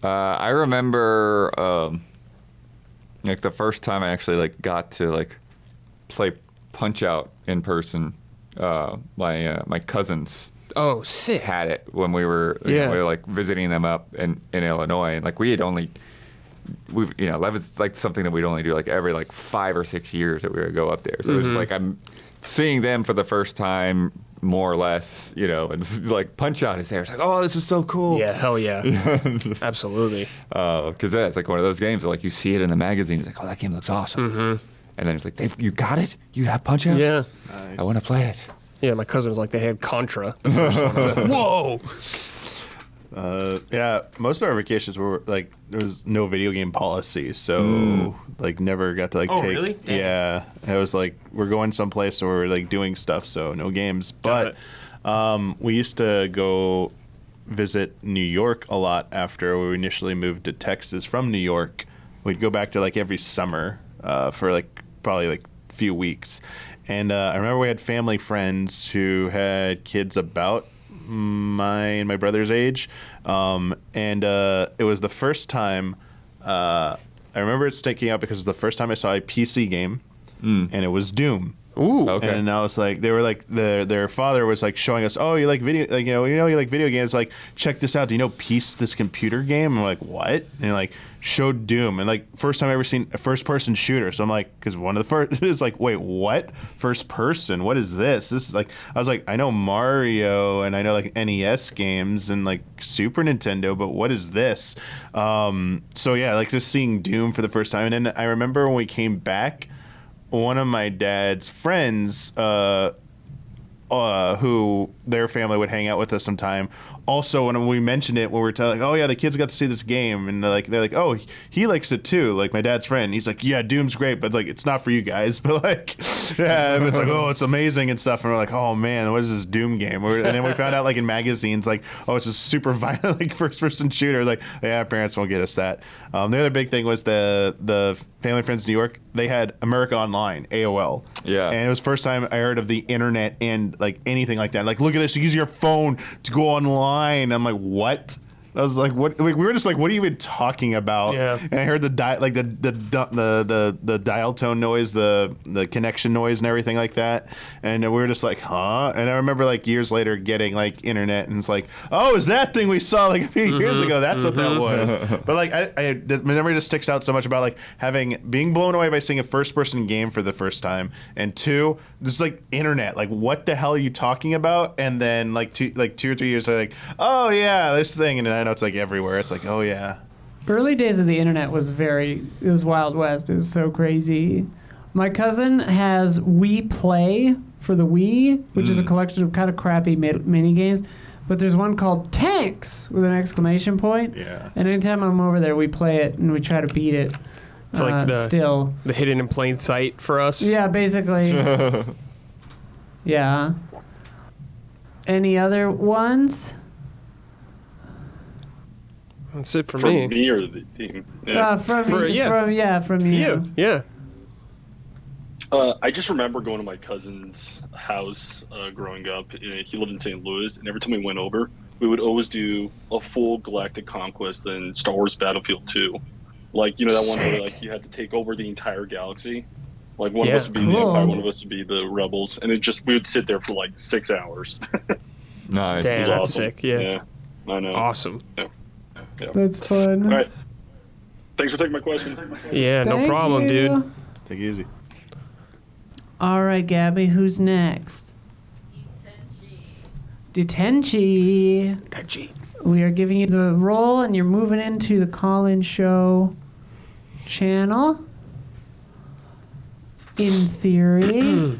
I remember like the first time I actually like got to like play Punch-Out in person. My cousins sick. had it when we were we were like visiting them up in Illinois, and like that was like something that we'd only do like every like 5 or 6 years that we would go up there. So it was just like I'm seeing them for the first time, more or less, and this is like Punch-Out is there. It's like, oh, this is so cool. Yeah, hell yeah. Absolutely. Because it's like one of those games that like you see it in the magazine. It's like, oh, that game looks awesome. Mm-hmm. And then it's like, you got it? You have Punch-Out? Yeah. Nice. I want to play it. Yeah, my cousin was like, they had Contra. The first one. I was like, whoa! Yeah, most of our vacations were like there was no video game policy, so like never got to like take. Really? Damn. Yeah, it was like we're going someplace or we're like doing stuff, so no games. But we used to go visit New York a lot after we initially moved to Texas from New York. We'd go back to like every summer for like probably like a few weeks, and I remember we had family friends who had kids about my brother's age, and it was the first time I remember it sticking out because it was the first time I saw a PC game, and it was Doom. Ooh, okay. And I was like, they were like, their father was like showing us, oh, you like video, like you like video games, like check this out. Do you know Peace, this computer game? And I'm like, what? And like showed Doom, and like first time I ever seen a first person shooter. So I'm like, because one of the first is like, wait, what? First person? What is this? This is like, I was like, I know Mario and I know like NES games and like Super Nintendo, but what is this? So yeah, like just seeing Doom for the first time, and then I remember when we came back. One of my dad's friends, who their family would hang out with us sometime. Also, when we mentioned it, when we were telling, like, oh yeah, the kids got to see this game, and they're like, oh, he likes it too. Like my dad's friend, he's like, yeah, Doom's great, but like it's not for you guys. But like, yeah, it's like, oh, it's amazing and stuff. And we're like, oh man, what is this Doom game? And then we found out like in magazines, like, oh, it's a super violent like first person shooter. Like, yeah, parents won't get us that. The other big thing was the family friends in New York. They had America Online, AOL. Yeah. And it was the first time I heard of the internet and like anything like that. Like, look at this, you use your phone to go online. I'm like, what? I was like, what? Like, we were just like, what are you even talking about? Yeah. And I heard the dial tone noise, the connection noise, and everything like that. And we were just like, huh? And I remember like years later getting like internet, and it's like, oh, is that thing we saw like a few years ago? That's what that was. But like, the memory just sticks out so much about like being blown away by seeing a first person game for the first time, and two, just like internet. Like, what the hell are you talking about? And then like 2 or 3 years, they're like, oh yeah, this thing, and then I know it's like everywhere. It's like, oh yeah. Early days of the internet it was Wild West. It was so crazy. My cousin has Wii Play for the Wii, which is a collection of kind of crappy mini games. But there's one called Tanks with an exclamation point. Yeah. And anytime I'm over there, we play it and we try to beat it. It's like the hidden in plain sight for us. Yeah, basically. Yeah. Any other ones? That's it for From me. me or the team? Yeah. From you. Yeah. I just remember going to my cousin's house growing up. He lived in St. Louis, and every time we went over, we would always do a full Galactic Conquest and Star Wars Battlefield 2. Like, that one where like you had to take over the entire galaxy. Like one of us would be the Empire, one of us would be the Rebels, and we would sit there for like 6 hours. Nice. Damn, that's awesome. sick. Yeah. I know. Awesome. Yeah. That's fun. All right. Thanks for taking my question. Yeah, no Thank problem, you. dude. Take it easy. All right, Gabby, who's next? Detenchi. We are giving you the role, and you're moving into the call-in show channel. In theory.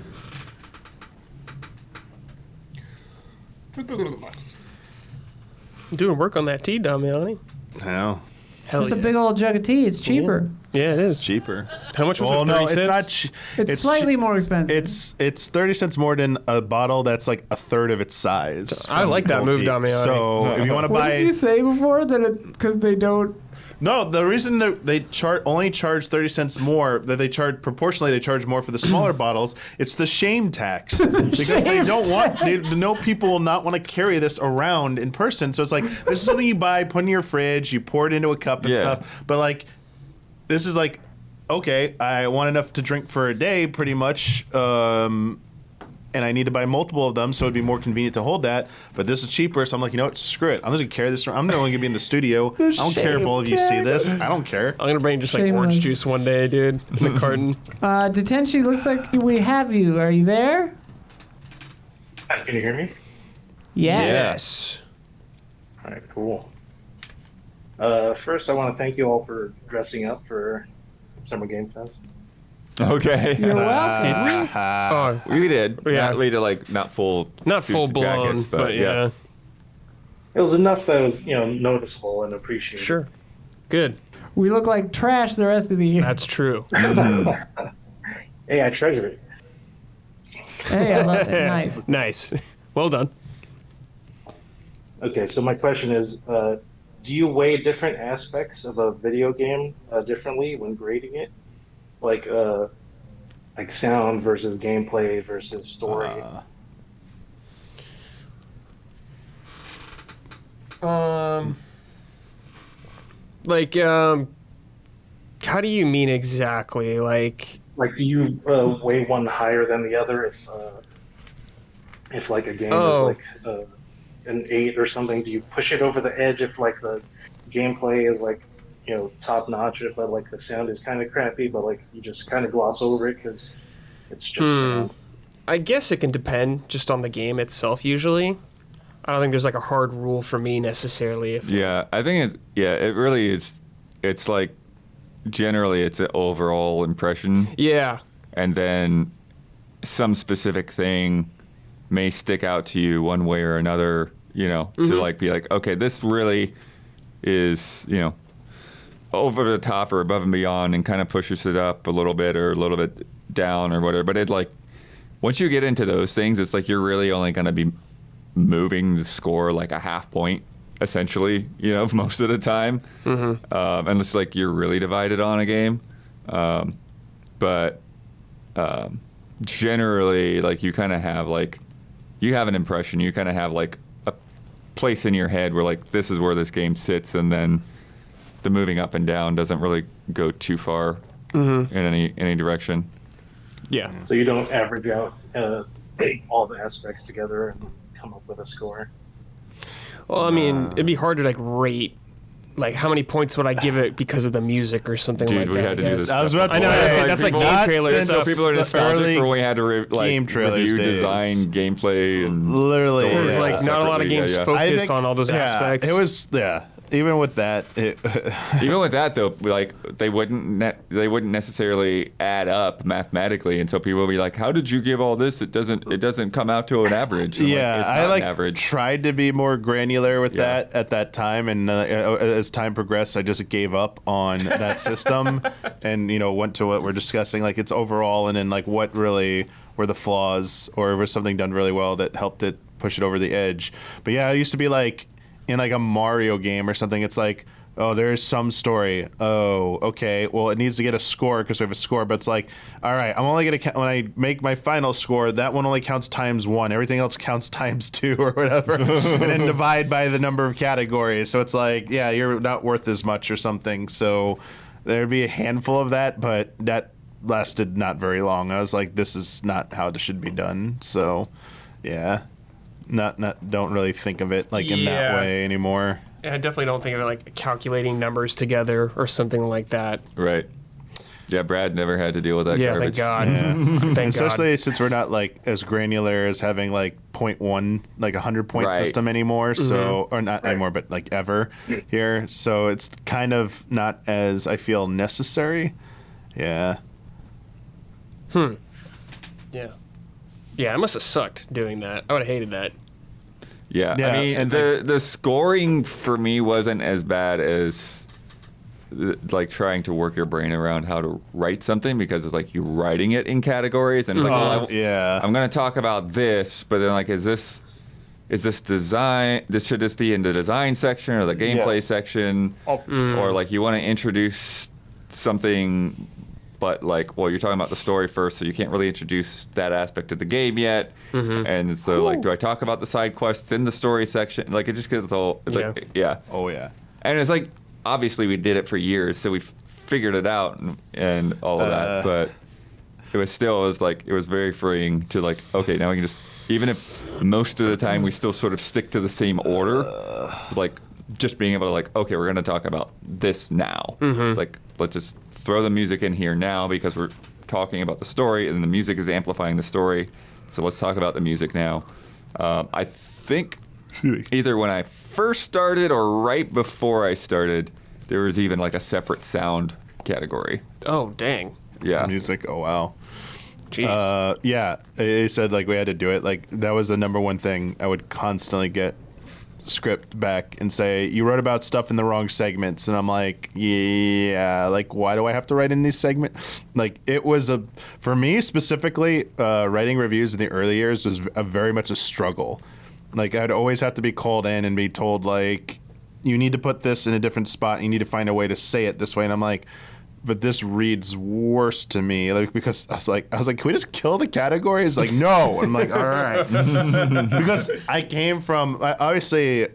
Doing work on that tea, Damiani. Hell, Hell It's yeah. a big old jug of tea. It's cheaper. Yeah, it is. Cheaper. How much was Well, it? no, 30 it's cents? not. It's slightly more expensive. It's 30 cents more than a bottle that's like a third of its size. I like that move, Damiani. So if you want to What buy, did you say before that because they don't? no, the reason that they only charge 30 cents more, that they charge proportionally, they charge more for the smaller bottles. It's the shame tax because they don't want. They know people will not want to carry this around in person. So it's like this is something you buy, put in your fridge, you pour it into a cup and Yeah. stuff. But like, this is like, okay, I want enough to drink for a day, pretty much. And I need to buy multiple of them, so it'd be more convenient to hold that. But this is cheaper, so I'm like, you know what? Screw it. I'm just gonna carry this around. I'm only gonna be in the studio. I don't care if all of you see this. I don't care. I'm gonna bring just like Shameless. orange juice one day, dude, in the carton. Detention looks like we have you. Are you there? Can you hear me? Yes. All right, cool. First, I want to thank you all for dressing up for Summer Game Fest. Okay. You're welcome. Did we? Oh, We did. Yeah. Not lead to like not full not suits full and blown, jackets, but yeah. It was enough that was, noticeable and appreciated. Sure. Good. We look like trash the rest of the year. That's true. Hey, I treasure it. Hey, I love it. Nice. Nice. Well done. Okay, so my question is, do you weigh different aspects of a video game differently when grading it? Like sound versus gameplay versus story? How do you mean exactly? Like, Do you weigh one higher than the other if like a game Oh. is like an 8 or something? Do you push it over the edge if like the gameplay is like top notch, but like the sound is kind of crappy, but like you just kind of gloss over it because it's just sound? I guess it can depend just on the game itself. Usually, I don't think there's like a hard rule for me necessarily. Yeah, I think it really is. It's like generally it's an overall impression, Yeah. and then some specific thing may stick out to you one way or another. To like be like, okay, this really is over the top or above and beyond, and kind of pushes it up a little bit or a little bit down or whatever. But it like once you get into those things, it's like you're really only going to be moving the score like a half point, essentially, most of the time. Unless like you're really divided on a game. But generally, like you kind of have like, you have an impression, you kind of have like a place in your head where like, this is where this game sits, and then the moving up and down doesn't really go too far in any direction. Yeah. So you don't average out all the aspects together and come up with a score. Well, I mean, it'd be hard to like rate. Like, how many points would I give it because of the music or something Dude, like that? we had to do this. I was about to I know, say, that's like people- game not trailers. since So people are the nostalgic early for when we had to game trailers review days. design, gameplay, and Literally, story There's like not a lot of separately. games Yeah. focus on all those aspects. It was Even with that, Even with that though, like they wouldn't necessarily add up mathematically, and so people will be like, "How did you give all this? It doesn't come out to an average." I'm yeah, it's I not like an average. tried to be more granular with Yeah. that at that time, and as time progressed, I just gave up on that system, and went to what we're discussing, like its overall, and then like what really were the flaws, or was something done really well that helped it push it over the edge. But yeah, I used to be like in like a Mario game or something. It's like, oh, there's some story. Oh, okay. Well, it needs to get a score because we have a score. But it's like, all right, I'm only gonna when I make my final score, that one only counts ×1. Everything else counts ×2 or whatever, and then divide by the number of categories. So it's like, yeah, you're not worth as much or something. So there'd be a handful of that, but that lasted not very long. I was like, this is not how this should be done. So, yeah. Don't really think of it like in that way anymore. I definitely don't think of it like calculating numbers together or something like that. Right. Yeah, Brad never had to deal with that Yeah, garbage. thank God. Yeah. Thank Especially God. since we're not like as granular as having like 0.1, like 100-point Right. system anymore. So, or not anymore, but like ever here. So it's kind of not as I feel necessary. Yeah. Yeah. Yeah, it must have sucked doing that. I would have hated that. Yeah, Yeah, I mean, and the scoring for me wasn't as bad as like trying to work your brain around how to write something because it's like you're writing it in categories and it's like, I'm going to talk about this, but then like, is this design? Should this be in the design section or the gameplay section? Or like you want to introduce something, but like, well, you're talking about the story first, so you can't really introduce that aspect of the game yet. And so like, do I talk about the side quests in the story section? Like it just gets all, it's like, Oh yeah. And it's like, obviously we did it for years, so we figured it out and all of that. But it was very freeing to like, okay, now we can just, even if most of the time we still sort of stick to the same order, like just being able to like, okay, we're going to talk about this now. It's like, let's just throw the music in here now because we're talking about the story and the music is amplifying the story. So let's talk about the music now. I think either when I first started or right before I started, there was even like a separate sound category. Oh, dang. Yeah. Music. Oh, wow. Jeez. Yeah. They said like we had to do it. Like that was the number one thing I would constantly get script back and say, you wrote about stuff in the wrong segments. And I'm like, yeah, like why do I have to write in these segments? Like it was for me specifically, writing reviews in the early years was very much a struggle. Like I'd always have to be called in and be told like, you need to put this in a different spot. You need to find a way to say it this way. And I'm like, but this reads worse to me. Like because I was like, can we just kill the categories? Like no. I'm like, all right, because I came from obviously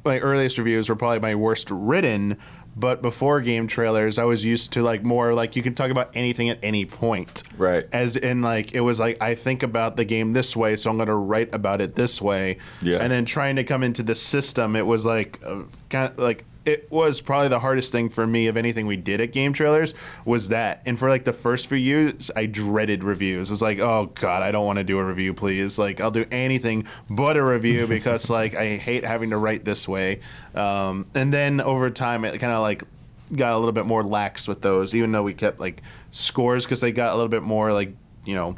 my earliest reviews were probably my worst written. But before game trailers, I was used to like more like you can talk about anything at any point. Right. As in like it was like I think about the game this way, so I'm going to write about it this way. Yeah. And then trying to come into the system, it was like kind of like it was probably the hardest thing for me of anything we did at game trailers was that. And for like the first few years, I dreaded reviews. It was like, oh God, I don't want to do a review, please. Like I'll do anything but a review because like I hate having to write this way. And then over time, it kind of like got a little bit more lax with those, even though we kept like scores because they got a little bit more like, you know,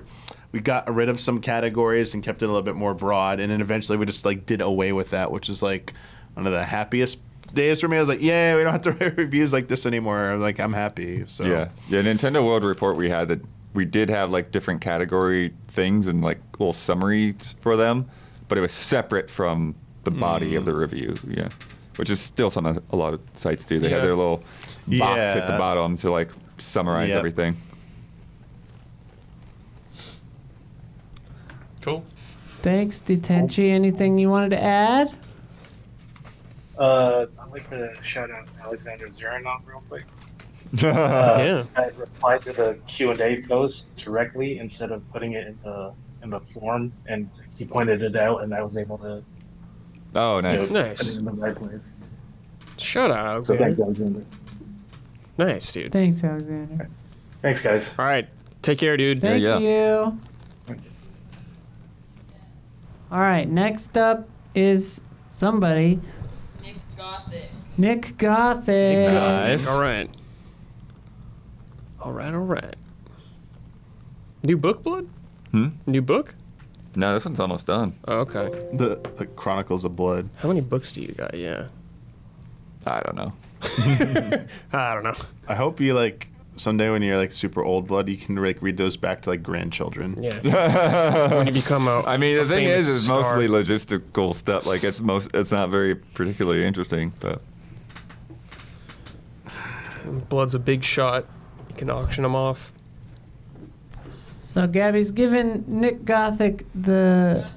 we got rid of some categories and kept it a little bit more broad. And then eventually we just like did away with that, which is like one of the happiest days for me. I was like, yeah, we don't have to write reviews like this anymore. I'm like, I'm happy. So yeah. Nintendo World Report we had that we did have like different category things and like little summaries for them, but it was separate from the body of the review. Yeah, which is still something a lot of sites do. They have their little box at the bottom to like summarize everything. Cool. Thanks, Detenchi. Anything you wanted to add? I'd like to shout out Alexander Zeranov real quick. Yeah. I replied to the Q&A post directly instead of putting it in the form, and he pointed it out, and I was able to nice. put it in the right place. Shout out, So Alexander. thanks, Alexander. Nice, dude. Thanks, Alexander. Thanks, guys. All right. Take care, dude. Thank Yeah. you. All right, next up is somebody. Nick Gothic. Nice. All right. New book, Blood? New book? No, this one's almost done. Oh, okay. The Chronicles of Blood. How many books do you got? Yeah. I don't know. I don't know. I hope you like someday when you're like super old Blood, you can like read those back to like grandchildren. Yeah. When you become I mean, the thing is, it's star. mostly logistical stuff. Like it's not very particularly interesting, but Blood's a big shot. You can auction them off. So Gabby's given Nick Gothic the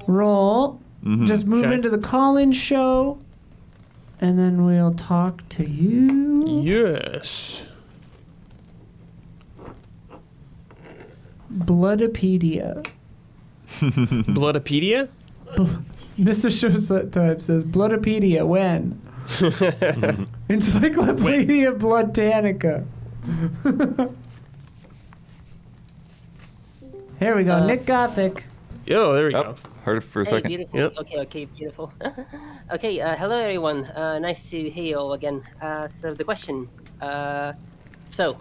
role. Just move Okay. into the call-in show, and then we'll talk to you. Yes. Bloodopedia. Bloodopedia? Mr. Showtime says, Bloodopedia, when? Encyclopedia Bloodtanica. Here we go, Nick Gothic. Yo, there we go. Heard it for a Hey, second. beautiful. Yep. Okay, beautiful. Okay, hello everyone. Nice to hear you all again. So the question. So,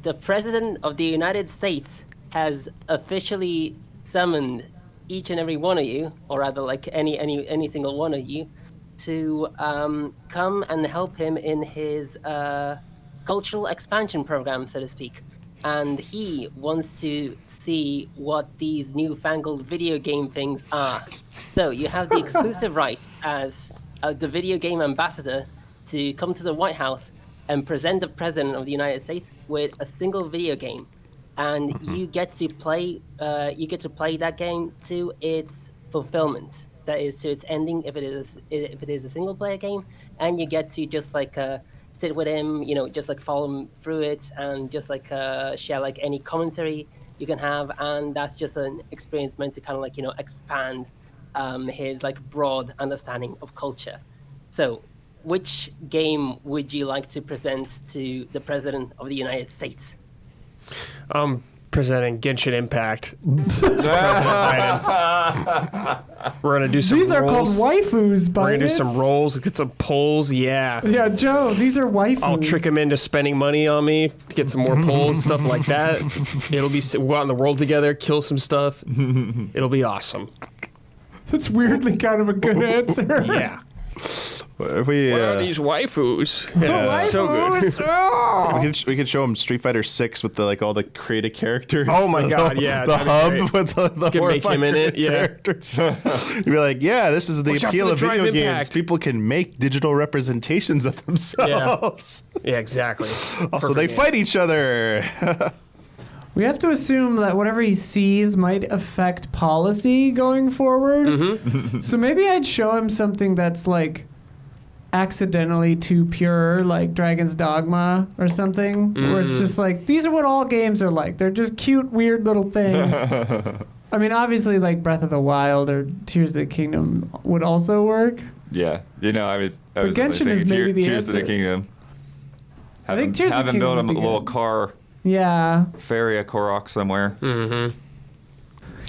the President of the United States has officially summoned each and every one of you, or rather, like any single one of you, to come and help him in his cultural expansion program, so to speak. And he wants to see what these newfangled video game things are. So you have the exclusive right as the video game ambassador to come to the White House and present the President of the United States with a single video game. And you get to play that game to its fulfillment. That is, to its ending if it is a single player game, and you get to just like sit with him, just like follow him through it, and just like share like any commentary you can have, and that's just an experience meant to kind of like expand his like broad understanding of culture. So, which game would you like to present to the President of the United States? Presenting Genshin Impact. We're gonna do some. These are called rolls. waifus, We're by gonna do some rolls, get some polls. Yeah. Yeah, Joe, these are waifus. I'll trick him into spending money on me to get some more polls, stuff like that. It'll be we'll go out in the world together, kill some stuff. It'll be awesome. That's weirdly kind of a good answer. Yeah. If we, What are these waifus? Yeah. So good. we could show him Street Fighter 6 with the all the creative characters. Oh my God, yeah, the that'd be hub great. with the Could make him in it, yeah. characters. You'd be like, yeah, this is the Watch out appeal for of the video Drive games. Impact. People can make digital representations of themselves. Yeah, exactly. Also, they fight each other. We have to assume that whatever he sees might affect policy going forward. So maybe I'd show him something that's like accidentally too pure, like Dragon's Dogma or something, where it's just like, these are what all games are like. They're just cute, weird little things. I mean, obviously, like Breath of the Wild or Tears of the Kingdom would also work. Yeah, I was Genshin is maybe the Tears answer. of the Kingdom. I think Tears of the Have him Kingdom build him would a be little good. car, Yeah. ferry a Korok somewhere.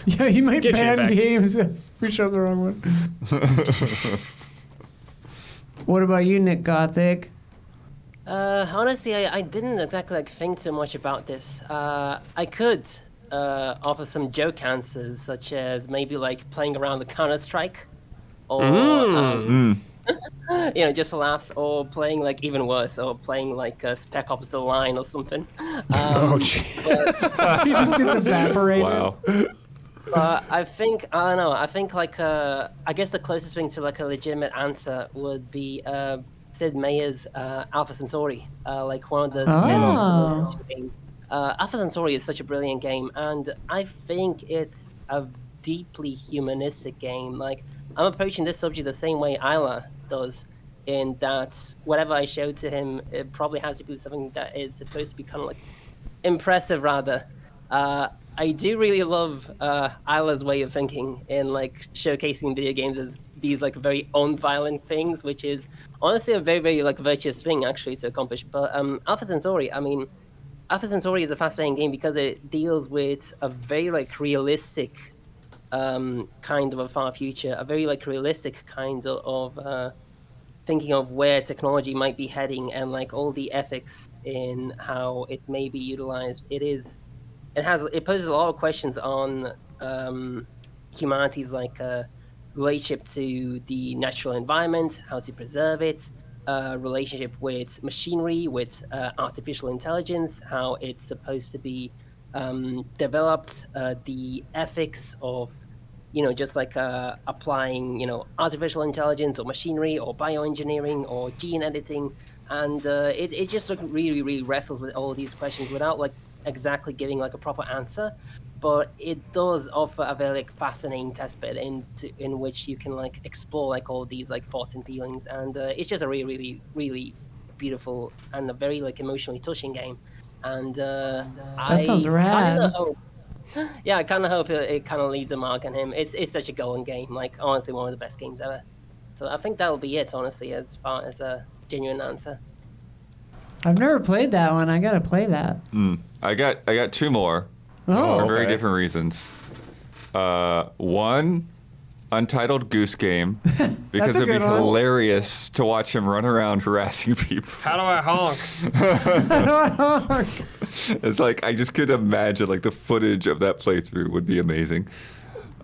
Yeah, he might Get you ban back. games if we show the wrong one. What about you, Nick Gothic? Honestly, I didn't exactly think too much about this. I could offer some joke answers, such as maybe like playing around the Counter-Strike, or just for laughs, or playing like even worse, or playing like Spec Ops: The Line or something. Oh, gee. He just gets evaporated. Wow. I don't know. I think like I guess the closest thing to like a legitimate answer would be Sid Meier's Alpha Centauri, like one of the spin-offs of the games. Alpha Centauri is such a brilliant game, and I think it's a deeply humanistic game. Like, I'm approaching this subject the same way Isla does, in that whatever I show to him, it probably has to be something that is supposed to be kind of like impressive, rather. I do really love Isla's way of thinking in like showcasing video games as these like very unviolent things, which is honestly a very, very like virtuous thing actually to accomplish. But Alpha Centauri is a fascinating game because it deals with a very like realistic kind of a far future, a very like realistic kind of thinking of where technology might be heading, and like all the ethics in how it may be utilized. It poses a lot of questions on humanity's like relationship to the natural environment, how to preserve it, relationship with machinery, with artificial intelligence, how it's supposed to be developed, the ethics of just like applying artificial intelligence or machinery or bioengineering or gene editing, and it just like really, really wrestles with all these questions without like exactly giving like a proper answer, but it does offer a very like fascinating test bed in which you can like explore like all these like thoughts and feelings, and it's just a really, really, really beautiful and a very like emotionally touching game. And that sounds rad. I kind of hope it kind of leaves a mark on him. It's such a golden game, like honestly one of the best games ever. So I think that'll be it, honestly, as far as a genuine answer. I've never played that one. I gotta play that. I got two more Oh, for very different reasons. One, Untitled Goose Game, because a it'd be good one. hilarious to watch him run around harassing people. How do I honk? It's like I just could imagine like the footage of that playthrough would be amazing.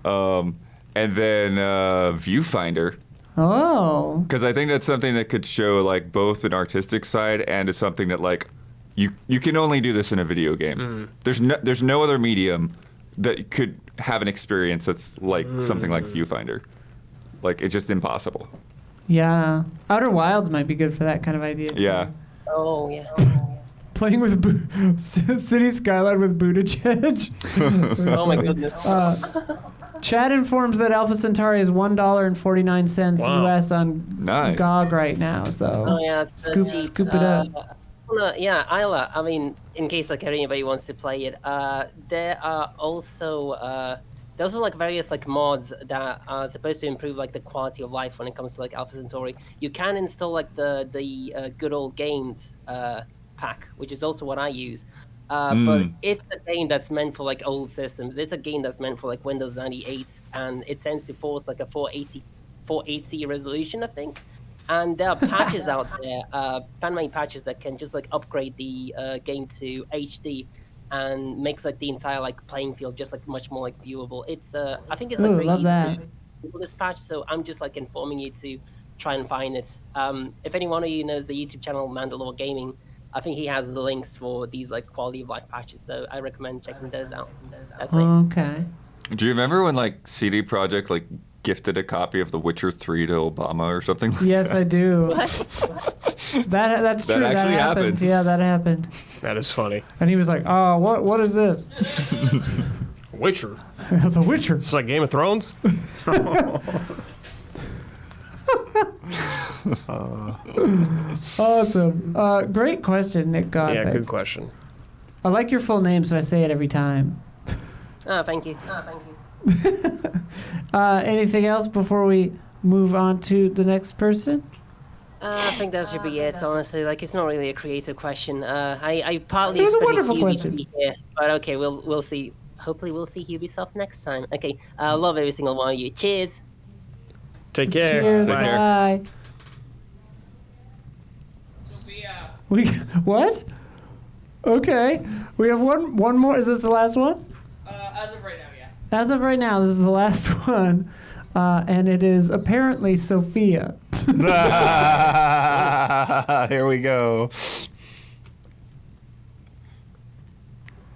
And then Viewfinder, Oh. Because I think that's something that could show like both an artistic side and is something that like you can only do this in a video game. There's no other medium that could have an experience that's like something like Viewfinder. Like it's just impossible. Yeah. Outer Wilds might be good for that kind of idea. Too. Yeah. Oh yeah. Playing with City Skyline with Buttigieg. Oh my goodness. Chad informs that Alpha Centauri is $1.49 US on GOG right now. So scoop it up. Yeah, Isla. I mean, in case like anybody wants to play it, there are also like various like mods that are supposed to improve like the quality of life when it comes to like Alpha Centauri. You can install like the good old games pack, which is also what I use. But it's a game that's meant for like old systems. It's a game that's meant for like Windows 98, and it tends to force like a 480 resolution, I think. And there are patches out there, fan-made patches that can just like upgrade the game to HD and makes like the entire like playing field just like much more like viewable. It's I think it's like very easy to do this patch, so I'm just like informing you to try and find it. If any one of you knows the YouTube channel Mandalore Gaming, I think he has the links for these like quality of life patches, so I recommend checking those out. That's it. Okay. Do you remember when like CD Projekt like gifted a copy of The Witcher 3 to Obama or something like Yes, that? I do. That's true. That actually happened. Yeah, that happened. That is funny. And he was like, "Oh, what is this?" Witcher. The Witcher. It's like Game of Thrones. Awesome. Great question, Nick Godfrey. Yeah, good question. I like your full name, so I say it every time. Oh, thank you. Anything else before we move on to the next person? I think that should be it, honestly. Like, it's not really a creative question. I partly It was a expected wonderful Hubie question. to be here, but okay, we'll see. Hopefully we'll see Ubisoft next time. Okay, I love every single one of you. Cheers. Take care. Cheers. Bye. Bye. We what? Okay, we have one more. Is this the last one? As of right now, yeah. As of right now, this is the last one, and it is apparently Sophia. Here we go.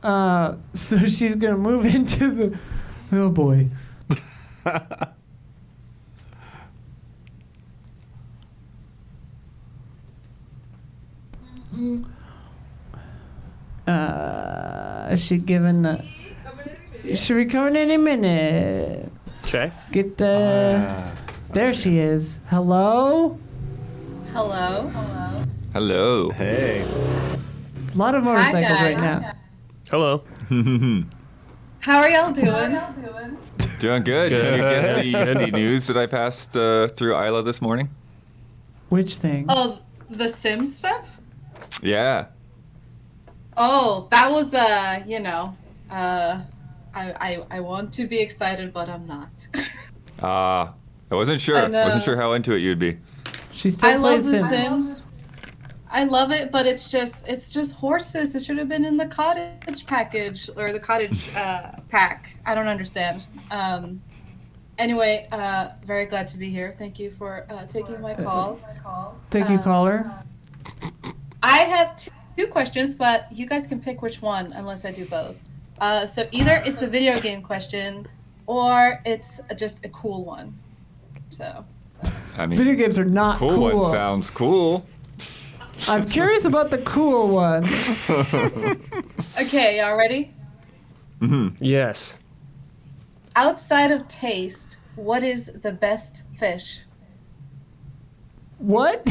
So she's gonna move into the. Oh boy. She given the. Should be coming any minute. Okay. Get the. There she is. Hello. Hello. Hello. Hey. A lot of motorcycles right now. Hello. How are y'all doing? Doing good. Did you get any news that I passed through Isla this morning? Which thing? Oh, the Sims stuff? Yeah. Oh, that was I want to be excited, but I'm not. I wasn't sure. Wasn't sure how into it you'd be. She still I love plays the Sims. Sims. I love it, but it's just horses. It should have been in the cottage package or the cottage pack. I don't understand. Anyway, very glad to be here. Thank you for taking my call. Thank you, caller. I have two questions, but you guys can pick which one unless I do both. So either it's a video game question or it's just a cool one. So. I mean, Video games are not cool. Cool one sounds cool. I'm curious about the cool one. Okay, y'all ready? Mm-hmm. Yes. Outside of taste, what is the best fish? What?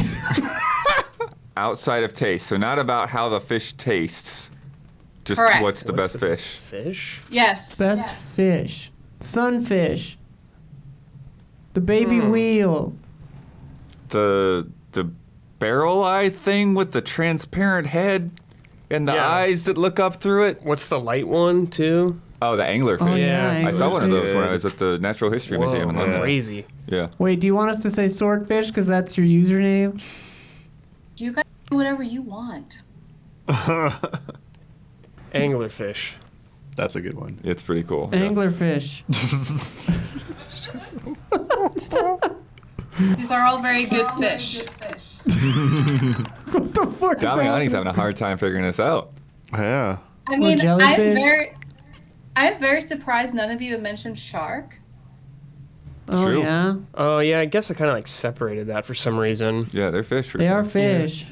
Outside of taste, so not about how the fish tastes. Just Correct. what's the best fish? Fish? Yes. Best fish. Sunfish. The baby wheel. The barrel eye thing with the transparent head and the eyes that look up through it. What's the light one, too? Oh, the anglerfish. Oh, yeah, I saw one of those when I anglerfish. was at the Natural History Museum in London. Crazy. Yeah. Wait, do you want us to say swordfish because that's your username? You guys do whatever you want. Anglerfish. That's a good one. It's pretty cool. Anglerfish. These are all very good fish. What the fuck? Damiani's having a hard time figuring this out. Yeah. I mean, jellyfish? I'm very surprised none of you have mentioned shark. Oh true. yeah, Oh yeah, I guess I kind of like separated that for some reason. Yeah, they're fish. For they sure. are fish.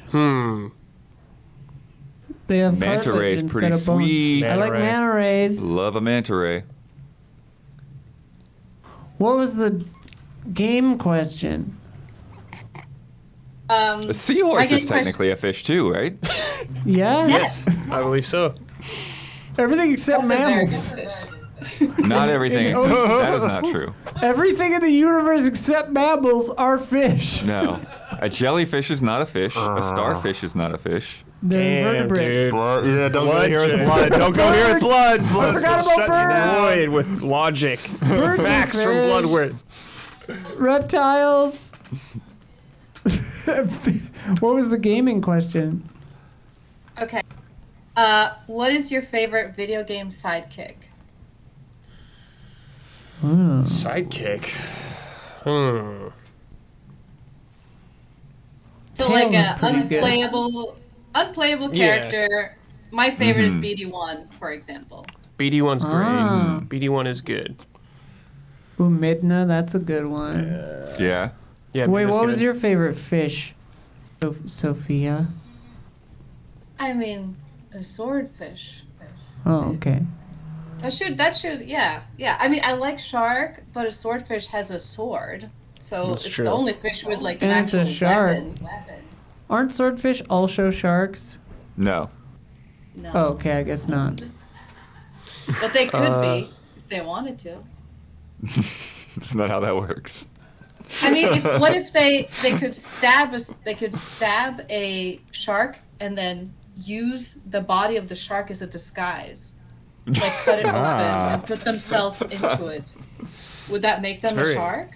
They have Manta cartilage ray's instead pretty of bone. sweet. I like Manta ray. manta rays. Love a manta ray. What was the game question? A seahorse I get is technically a fish too, right? Yeah. Yes, I believe so. Everything except That's a very mammals. good fish. Not everything. Except, that is not true. Everything in the universe except mammals are fish. No, a jellyfish is not a fish. A starfish is not a fish. They're Damn, vertebrates. dude. Yeah, don't Blood go here with chase. blood. Don't go here with blood. I Blood forgot will about shut you down. Void with logic. Birds are Facts from fish. Bloodward. Reptiles. What was the gaming question? Okay. What is your favorite video game sidekick? Sidekick. So Tails like is a pretty good. unplayable Yeah. character. My favorite is BD1, for example. BD1's great. Ah. BD1 is good. Ooh, Midna, that's a good one. Yeah. Yeah. Wait, BD1's what was good. your favorite fish? Sophia? I mean, a swordfish. Oh, okay. That should, yeah. I mean, I like shark, but a swordfish has a sword. So That's it's true. the only fish with like an And it's a actual shark. weapon. Aren't swordfish also sharks? No. No. Oh, okay, I guess not. But they could be if they wanted to. That's not how that works. I mean, what if they could stab a shark and then use the body of the shark as a disguise, like cut it open and put themselves into it? Would that make them a very- shark?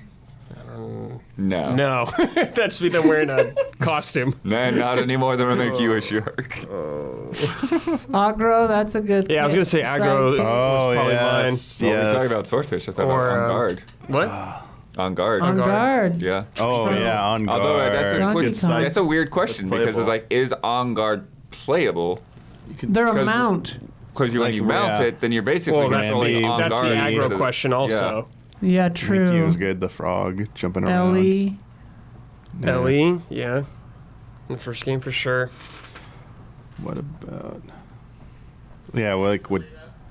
No. No. That's me them wearing a costume. No, not any more than will make you a shark. Agro, that's a good. Yeah, I was going to say aggro Sidekick. was probably yes. Well, we yes. talk about swordfish. I thought Or, about on guard. What? On guard. On guard. Yeah. Oh, yeah, on guard. Although that's a, Donkey quick, Kong. that's a weird question That's because it's playable. like, is on guard playable? They're a 'Cause- mount. Because when Like, you mount yeah. it, then you're basically Well, controlling on That's guard. the instead aggro of- question also. Yeah, Mickey true. was good. The frog jumping around. Ellie. Yeah. Ellie, yeah. In the first game for sure. What about? Yeah, well, like would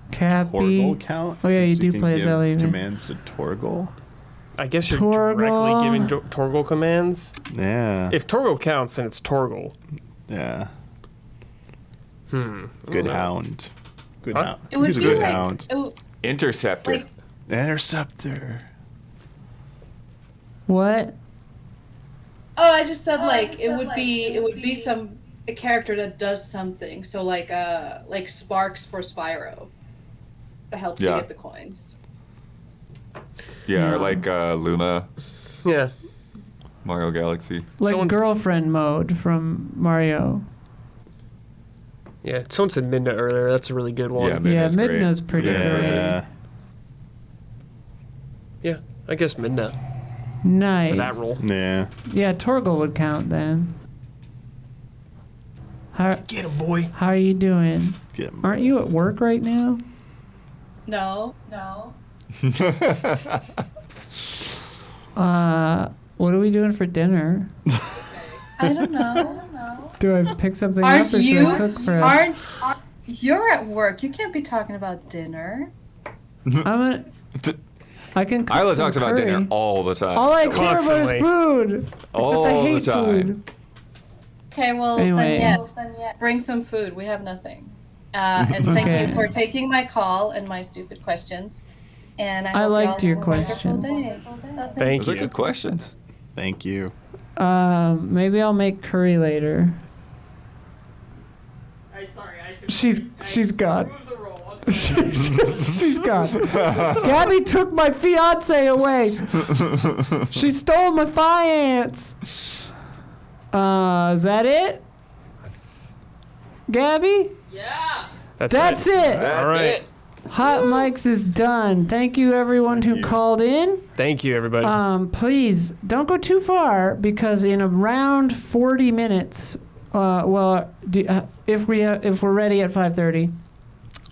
Cappy. Torgal count? Oh, yeah, you Since do can play as give Ellie. Commands to Torgal. I guess you're Torgal. directly giving Torgal commands. Yeah. If Torgal counts, then it's Torgal. Yeah. Hmm. Good hound. Good Huh? hound. It would He's a be good like hound. Interceptor. Like- Interceptor. What? Oh, I just said like it would be a character that does something. So like Sparks for Spyro, that helps you Yeah. get the coins. Yeah, or like Luma, Yeah. Mario Galaxy. Like Someone- girlfriend mode from Mario. Yeah. Someone said Midna earlier. That's a really good one. Yeah, Yeah, Midna's great. Midna's pretty Yeah. Yeah, I guess Midna Nice. for that role. Yeah. Yeah, Torgal would count then. How Get him, boy. how are you doing? Get him. Aren't you at work right now? No. What are we doing for dinner? I don't know. Do I pick something Aren't up or should you? I cook for us? Aren't you're at work? You can't be talking about dinner. I can cook Isla some talks about curry. dinner all the time. All I care about is Constantly. food. All Except I the hate time. food. Okay, well Anyway. then yes, bring some food. We have nothing. And thank Okay. you for taking my call and my stupid questions. And I I hope liked y'all your have a wonderful questions. day. Thank Those are you. good questions. Thank you. Maybe I'll make curry later. She's gone. She's gone. Gabby took my fiance away. She stole my fiance. Is that it? Gabby? Yeah. That's That's it. All right. Hot Mics is done. Thank you, everyone who called in. Thank you, everybody. Please don't go too far because in around 40 minutes, if we're ready at 5:30,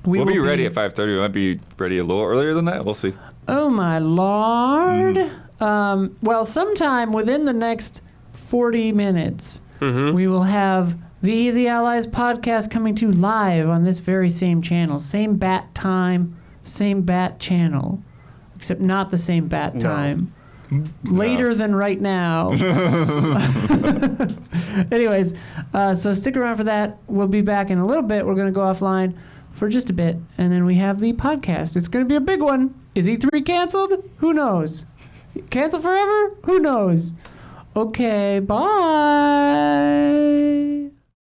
we'll be ready at 5:30. We might be ready a little earlier than that. We'll see. Oh my lord! Well, sometime within the next 40 minutes, we will have the Easy Allies podcast coming to live on this very same channel. Same bat time, same bat channel. Except not the same bat time. Later than right now. Anyways, so stick around for that. We'll be back in a little bit. We're going to go offline for just a bit. And then we have the podcast. It's going to be a big one. Is E3 canceled? Who knows? Canceled forever? Who knows? Okay, bye.